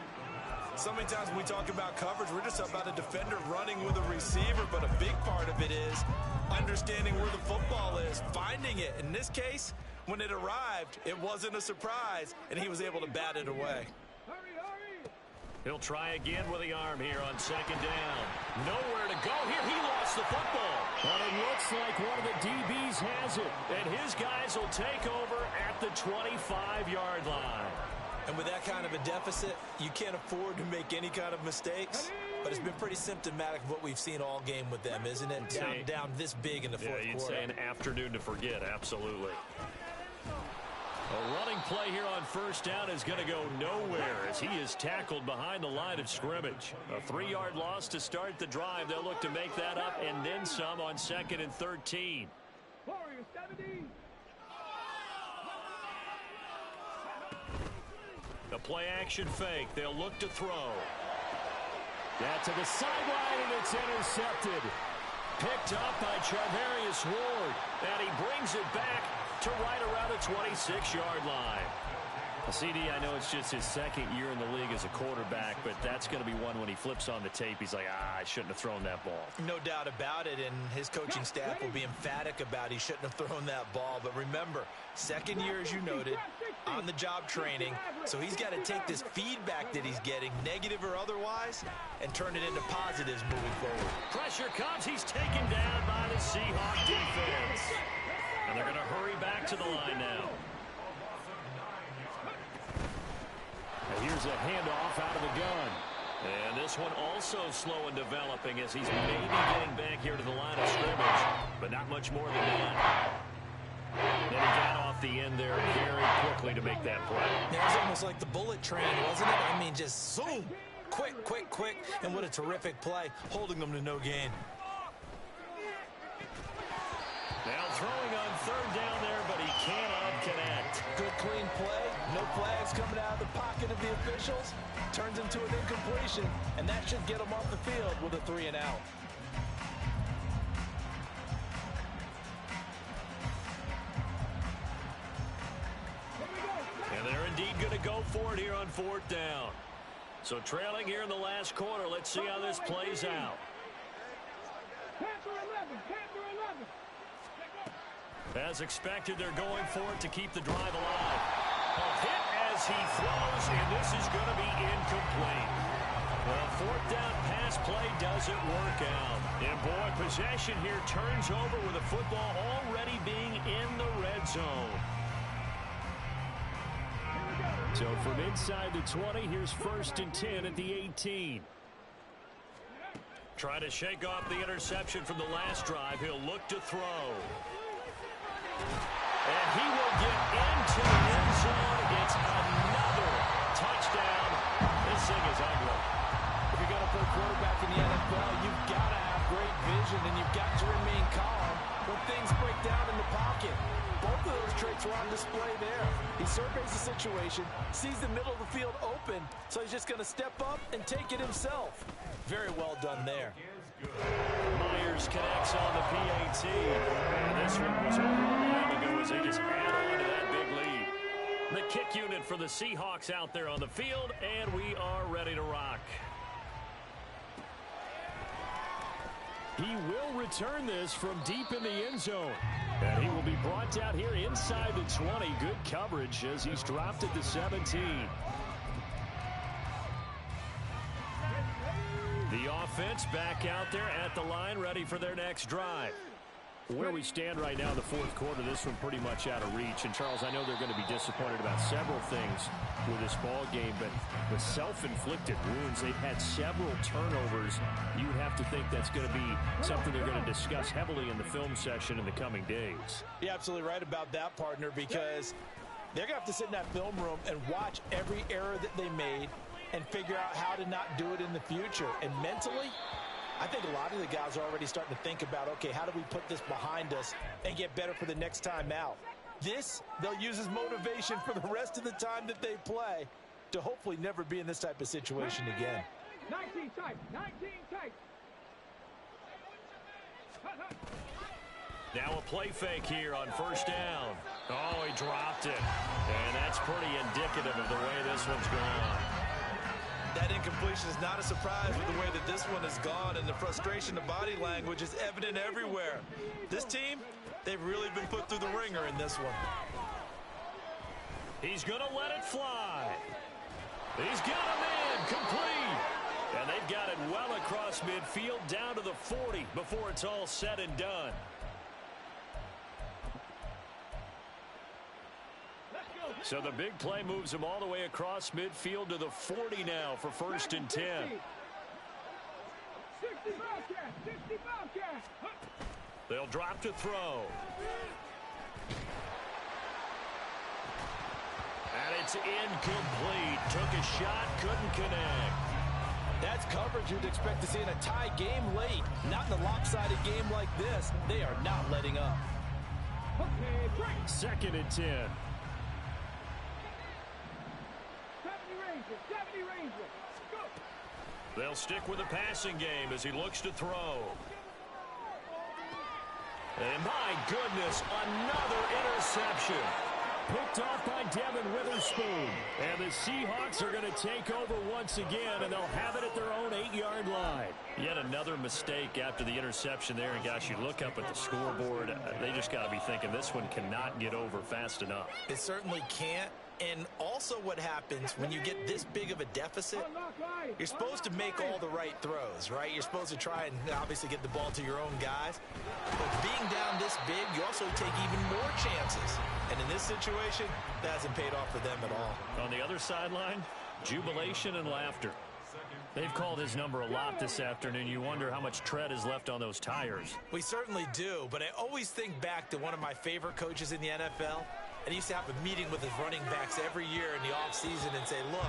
So many times when we talk about coverage, we're just talking about a defender running with a receiver, but a big part of it is understanding where the football is, finding it. In this case, when it arrived, it wasn't a surprise, and he was able to bat it away. He'll try again with the arm here on second down. Nowhere to go here. He lost the football. But it looks like one of the DBs has it. And his guys will take over at the 25-yard line. And with that kind of a deficit, you can't afford to make any kind of mistakes. But it's been pretty symptomatic of what we've seen all game with them, isn't it? Down this big in the fourth quarter. You'd say an afternoon to forget, absolutely. A running play here on first down is going to go nowhere as he is tackled behind the line of scrimmage. A 3-yard loss to start the drive. They'll look to make that up and then some on 2nd and 13. The play action fake. They'll look to throw. That to the sideline, and it's intercepted. Picked up by Charvarius Ward. And he brings it back to right around the 26-yard line. CD, I know it's just his second year in the league as a quarterback, but that's going to be one when he flips on the tape. He's like, I shouldn't have thrown that ball. No doubt about it, and his coaching staff will be emphatic about he shouldn't have thrown that ball. But remember, second year, as you noted, on-the-job training, so he's got to take this feedback that he's getting, negative or otherwise, and turn it into positives moving forward. Pressure comes. He's taken down by the Seahawk defense. And they're going to hurry back to the line now. And here's a handoff out of the gun. And this one also slow in developing as he's maybe getting back here to the line of scrimmage, but not much more than that. Then he got off the end there very quickly to make that play. It was almost like the bullet train, wasn't it? I mean, just zoom. Quick, quick, quick. And what a terrific play, holding them to no gain. Now throwing on third down there, but he cannot connect. Good clean play. No flags coming out of the pocket of the officials. Turns into an incompletion, and that should get him off the field with a 3 and out. And they're indeed going to go for it here on fourth down. So trailing here in the last quarter. Let's see how this plays out. As expected, they're going for it to keep the drive alive. A hit as he throws, and this is going to be incomplete. The fourth down pass play doesn't work out. And boy, possession here turns over with the football already being in the red zone. So from inside the 20, here's 1st and 10 at the 18. Trying to shake off the interception from the last drive. He'll look to throw. And he will get into the end zone. It's another touchdown. This thing is ugly. If you're going to play quarterback in the NFL, you've got to have great vision, and you've got to remain calm when things break down in the pocket. Both of those traits were on display there. He surveys the situation, sees the middle of the field open, so he's just going to step up and take it himself. Very well done there. Myers connects on the PAT. And this one was over a while ago as they just add on to that big lead. The kick unit for the Seahawks out there on the field, and we are ready to rock. He will return this from deep in the end zone. And he will be brought down here inside the 20. Good coverage as he's dropped at the 17. The offense back out there at the line, ready for their next drive. Where we stand right now in the fourth quarter, this one pretty much out of reach. And, Charles, I know they're going to be disappointed about several things with this ball game, but the self-inflicted wounds, they've had several turnovers. You would have to think that's going to be something they're going to discuss heavily in the film session in the coming days. You're absolutely right about that, partner, because they're going to have to sit in that film room and watch every error that they made and figure out how to not do it in the future. And mentally, I think a lot of the guys are already starting to think about, okay, how do we put this behind us and get better for the next time out? This, they'll use as motivation for the rest of the time that they play to hopefully never be in this type of situation again. 19 tight, 19 tight. Now a play fake here on first down. Oh, he dropped it. And that's pretty indicative of the way this one's gone. That incompletion is not a surprise with the way that this one has gone, and the frustration, the body language is evident everywhere. This team, they've really been put through the ringer in this one. He's going to let it fly. He's got him in, complete. And they've got it well across midfield down to the 40 before it's all said and done. So the big play moves him all the way across midfield to the 40 now for first and 10. 60 Bobcat, 60 Bobcat. They'll drop to throw. And it's incomplete. Took a shot, couldn't connect. That's coverage you'd expect to see in a tie game late. Not in a lopsided game like this. They are not letting up. Okay, break. Second and 10. 70 Rangers. Go. They'll stick with the passing game as he looks to throw. And my goodness, another interception. Picked off by Devin Witherspoon. And the Seahawks are going to take over once again, and they'll have it at their own 8-yard line. Yet another mistake after the interception there. And, gosh, you look up at the scoreboard, they just got to be thinking this one cannot get over fast enough. It certainly can't. And also what happens when you get this big of a deficit, you're supposed to make all the right throws, right? You're supposed to try and obviously get the ball to your own guys. But being down this big, you also take even more chances. And in this situation, that hasn't paid off for them at all. On the other sideline, jubilation and laughter. They've called his number a lot this afternoon. You wonder how much tread is left on those tires. We certainly do, but I always think back to one of my favorite coaches in the NFL. And he used to have a meeting with his running backs every year in the offseason and say, look,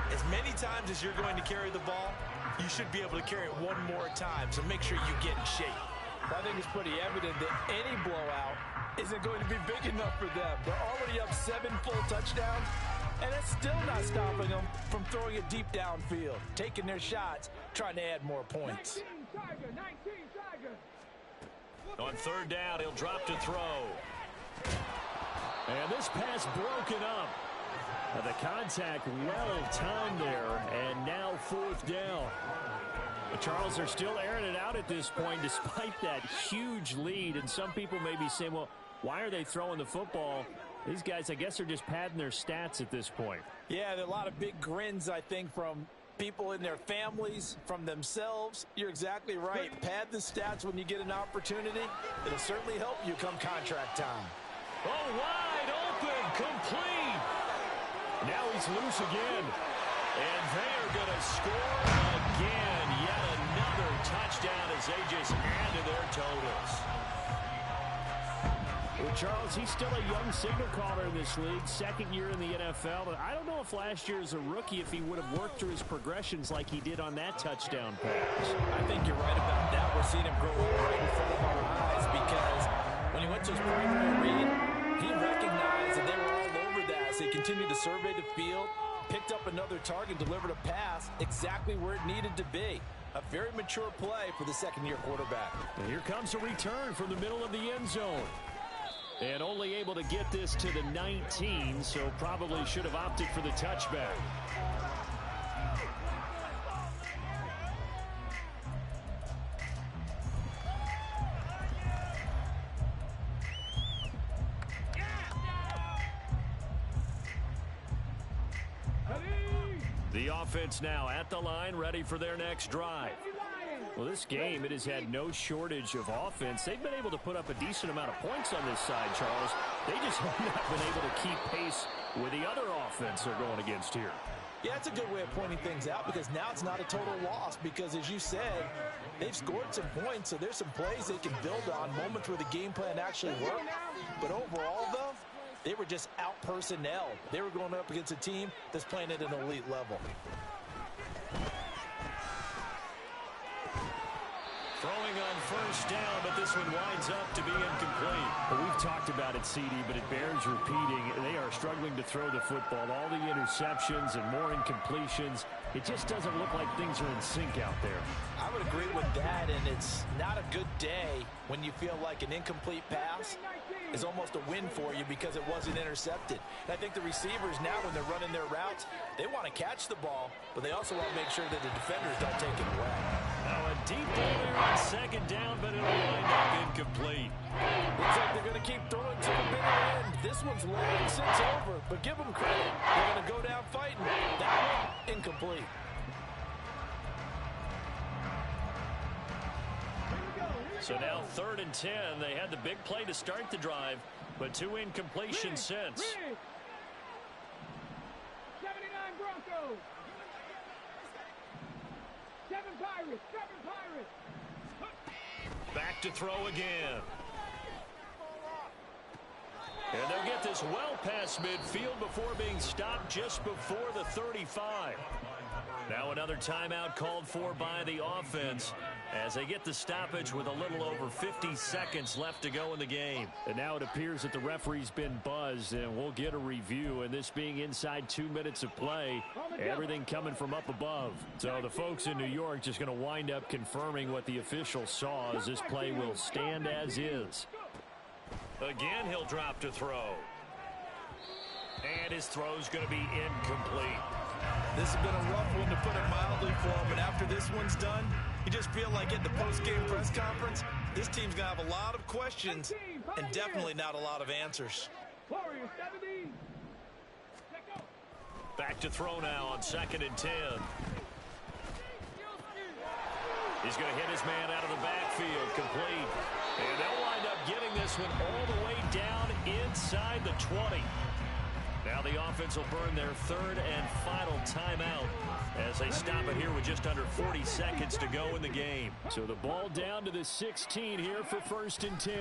as many times as you're going to carry the ball, you should be able to carry it one more time, so make sure you get in shape. I think it's pretty evident that any blowout isn't going to be big enough for them. They're already up 7 full touchdowns, and it's still not stopping them from throwing it deep downfield, taking their shots, trying to add more points. 19 Tiger, 19 Tiger. On third down, he'll drop to throw. And this pass broken up. The contact well timed there, and now fourth down. But Charles, they're still airing it out at this point despite that huge lead. And some people may be saying, well, why are they throwing the football? These guys, I guess, are just padding their stats at this point. Yeah, there are a lot of big grins, I think, from people in their families, from themselves. You're exactly right. Pad the stats when you get an opportunity. It'll certainly help you come contract time. Oh, wide open, complete. Now he's loose again. And they are going to score again. Yet another touchdown as they just add to their totals. Well, Charles, he's still a young signal caller in this league, second year in the NFL. But I don't know if last year as a rookie, if he would have worked through his progressions like he did on that touchdown pass. I think you're right about that. We're seeing him grow up right in front of our eyes because when he went to his primary read, he recognized that they were all over that as they continued to survey the field, picked up another target, delivered a pass exactly where it needed to be. A very mature play for the second-year quarterback. And here comes a return from the middle of the end zone. And only able to get this to the 19, so probably should have opted for the touchback. The offense now at the line, ready for their next drive. Well, this game, it has had no shortage of offense. They've been able to put up a decent amount of points on this side, Charles. They just have not been able to keep pace with the other offense they're going against here. Yeah, it's a good way of pointing things out because now it's not a total loss because, as you said, they've scored some points, so there's some plays they can build on, moments where the game plan actually worked. But overall, though, they were just out-personnel. They were going up against a team that's playing at an elite level. Throwing on first down, but this one winds up to be incomplete. Well, we've talked about it, CD, but it bears repeating. They are struggling to throw the football. All the interceptions and more incompletions. It just doesn't look like things are in sync out there. I would agree with that, and it's not a good day when you feel like an incomplete pass is almost a win for you because it wasn't intercepted. And I think the receivers now, when they're running their routes, they want to catch the ball, but they also want to make sure that the defenders don't take it away. Now a deep ball there on second down, but it'll wind up incomplete. Looks like they're going to keep throwing to the bitter end. This one's long since over, but give them credit. They're going to go down fighting. That one, incomplete. So now 3rd and 10. They had the big play to start the drive, but 2 incompletions since. 79 Broncos. 7 Pirates. 7 Pirates. Back to throw again. And they'll get this well past midfield before being stopped just before the 35. Now another timeout called for by the offense as they get the stoppage with a little over 50 seconds left to go in the game. And now it appears that the referee's been buzzed, and we'll get a review. And this being inside 2 minutes of play, everything coming from up above. So the folks in New York just going to wind up confirming what the official saw as this play will stand as is. Again, he'll drop to throw. And his throw's going to be incomplete. This has been a rough one, to put it mildly, for him. And after this one's done, you just feel like at the post-game press conference, this team's going to have a lot of questions and definitely not a lot of answers. Warriors 70. Back to throw now on 2nd and 10. He's going to hit his man out of the backfield, complete. And they'll wind up getting this one all the way down inside the 20. Now the offense will burn their 3rd and final timeout as they stop it here with just under 40 seconds to go in the game. So the ball down to the 16 here for 1st and 10.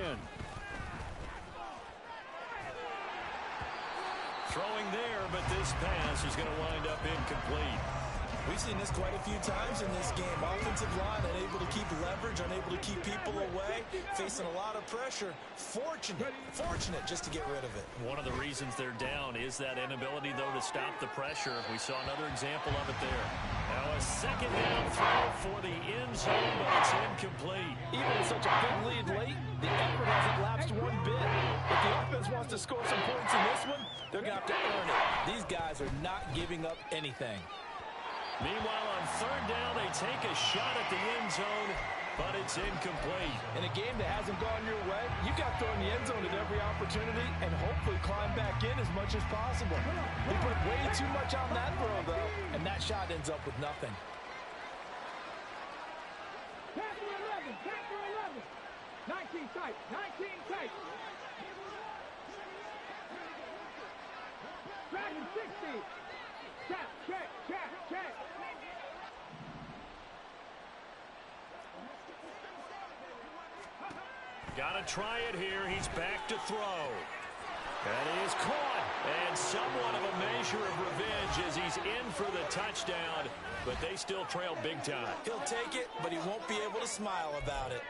Throwing there, but this pass is going to wind up incomplete. We've seen this quite a few times in this game. Offensive line unable to keep leverage, unable to keep people away, facing a lot of pressure. Fortunate just to get rid of it. One of the reasons they're down is that inability, though, to stop the pressure. We saw another example of it there. Now a 2nd down throw for the end zone, but it's incomplete. Even with such a big lead late, the effort hasn't lapsed one bit. If the offense wants to score some points in this one, they're going to have to earn it. These guys are not giving up anything. Meanwhile, on 3rd down, they take a shot at the end zone, but it's incomplete. In a game that hasn't gone your way, you've got to throw in the end zone at every opportunity and hopefully climb back in as much as possible. He put way too much on that throw, though, and that shot ends up with nothing. Panther 11. Panther 11. 19 tight. 19 tight. Dragon 60. Check, check, check, check. Gotta try it here. He's back to throw. And he is caught. And somewhat of a measure of revenge as he's in for the touchdown. But they still trail big time. He'll take it, but he won't be able to smile about it.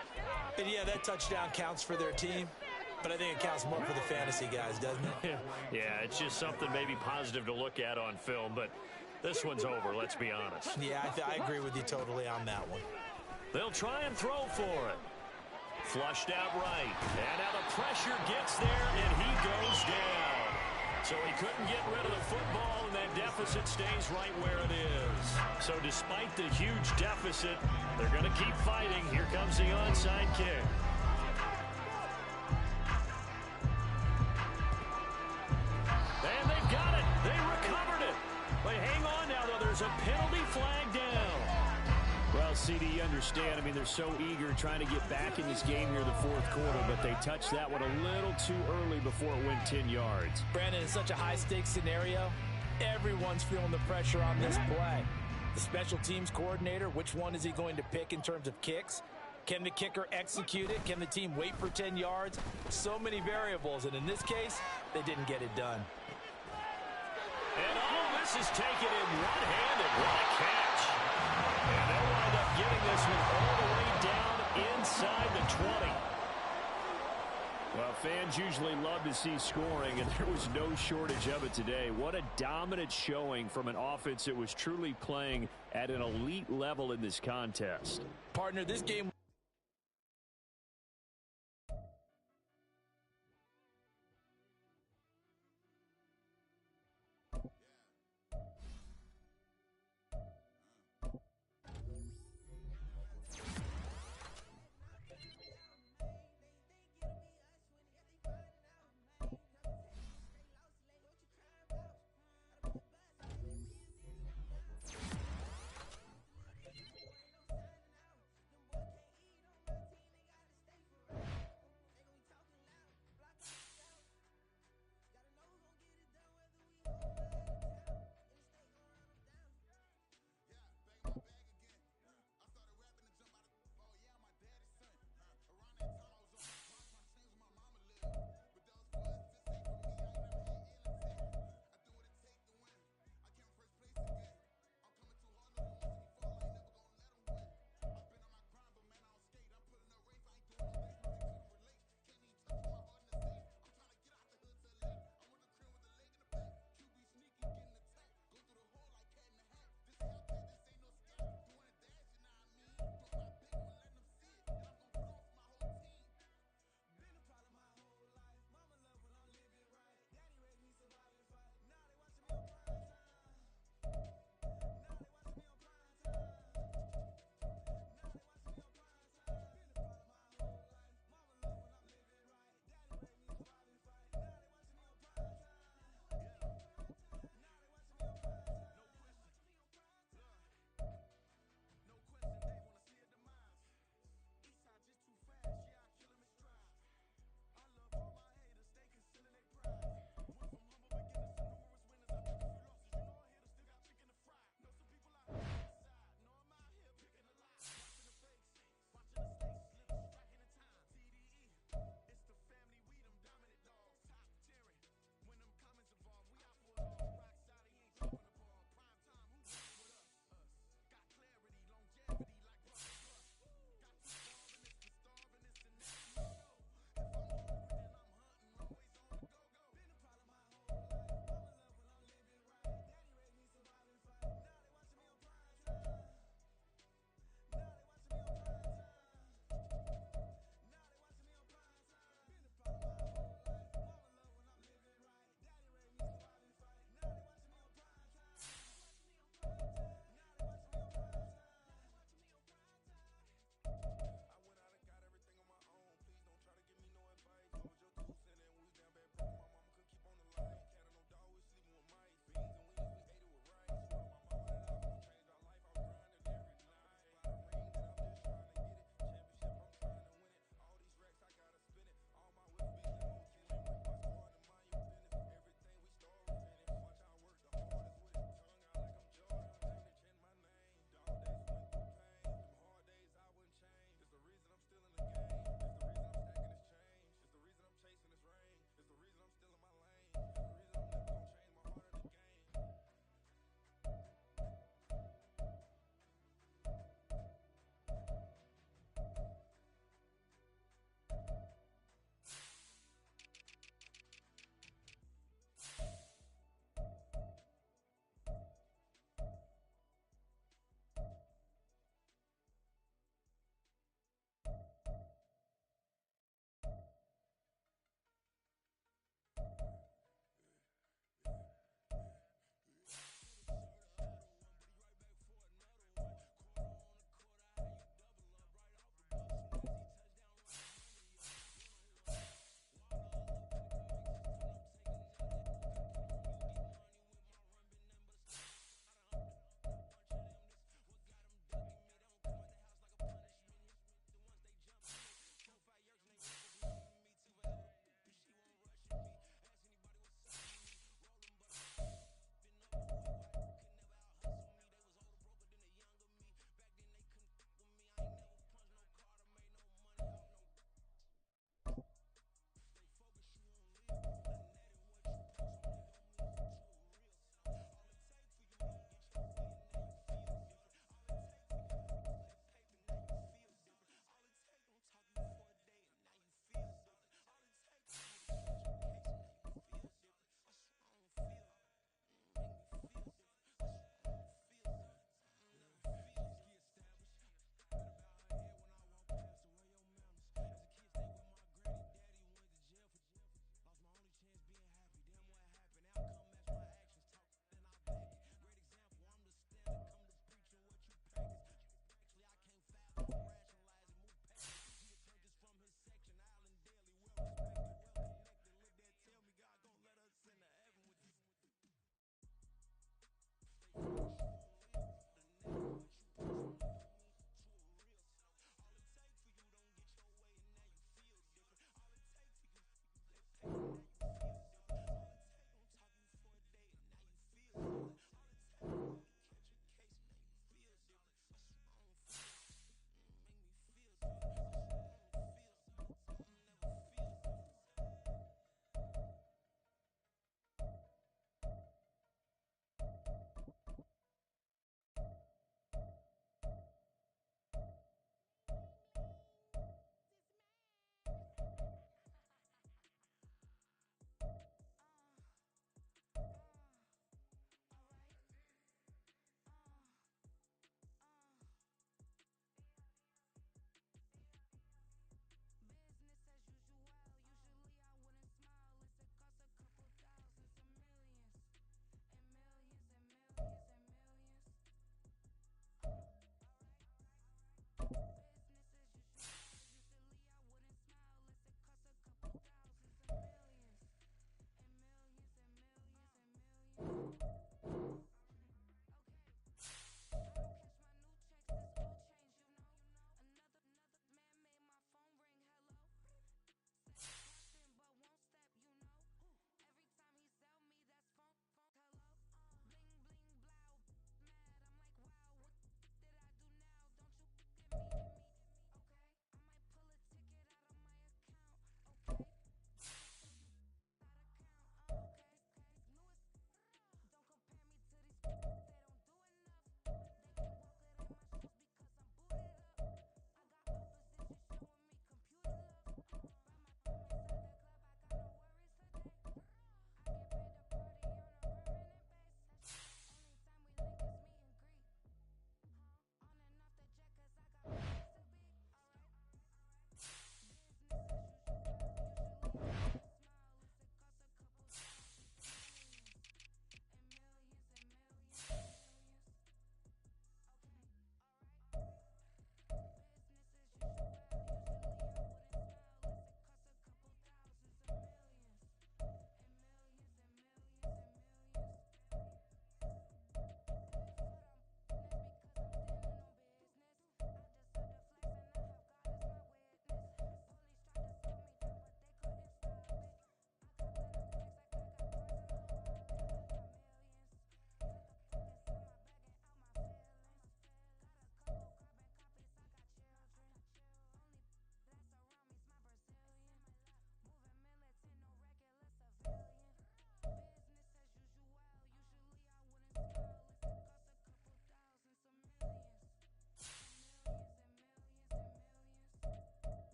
And yeah, that touchdown counts for their team. But I think it counts more for the fantasy guys, doesn't it? Yeah, it's just something maybe positive to look at on film. But this one's over, let's be honest. Yeah, I agree with you totally on that one. They'll try and throw for it. Flushed out right. And now the pressure gets there, and he goes down. So he couldn't get rid of the football, and that deficit stays right where it is. So despite the huge deficit, they're going to keep fighting. Here comes the onside kick. And they've got it. They recovered it. They hang on now, though. There's a penalty flag down. Well, Well, CD, you understand. I mean, they're so eager trying to get back in this game here in the fourth quarter, but they touched that one a little too early before it went 10 yards. Brandon, it's such a high-stakes scenario. Everyone's feeling the pressure on this play. The special teams coordinator, which one is he going to pick in terms of kicks? Can the kicker execute it? Can the team wait for 10 yards? So many variables, and in this case, they didn't get it done. And all this is taken in one-handed. What a catch. And they'll wind up getting this one all the way down inside the 20. Well, fans usually love to see scoring, and there was no shortage of it today. What a dominant showing from an offense that was truly playing at an elite level in this contest. Partner, this game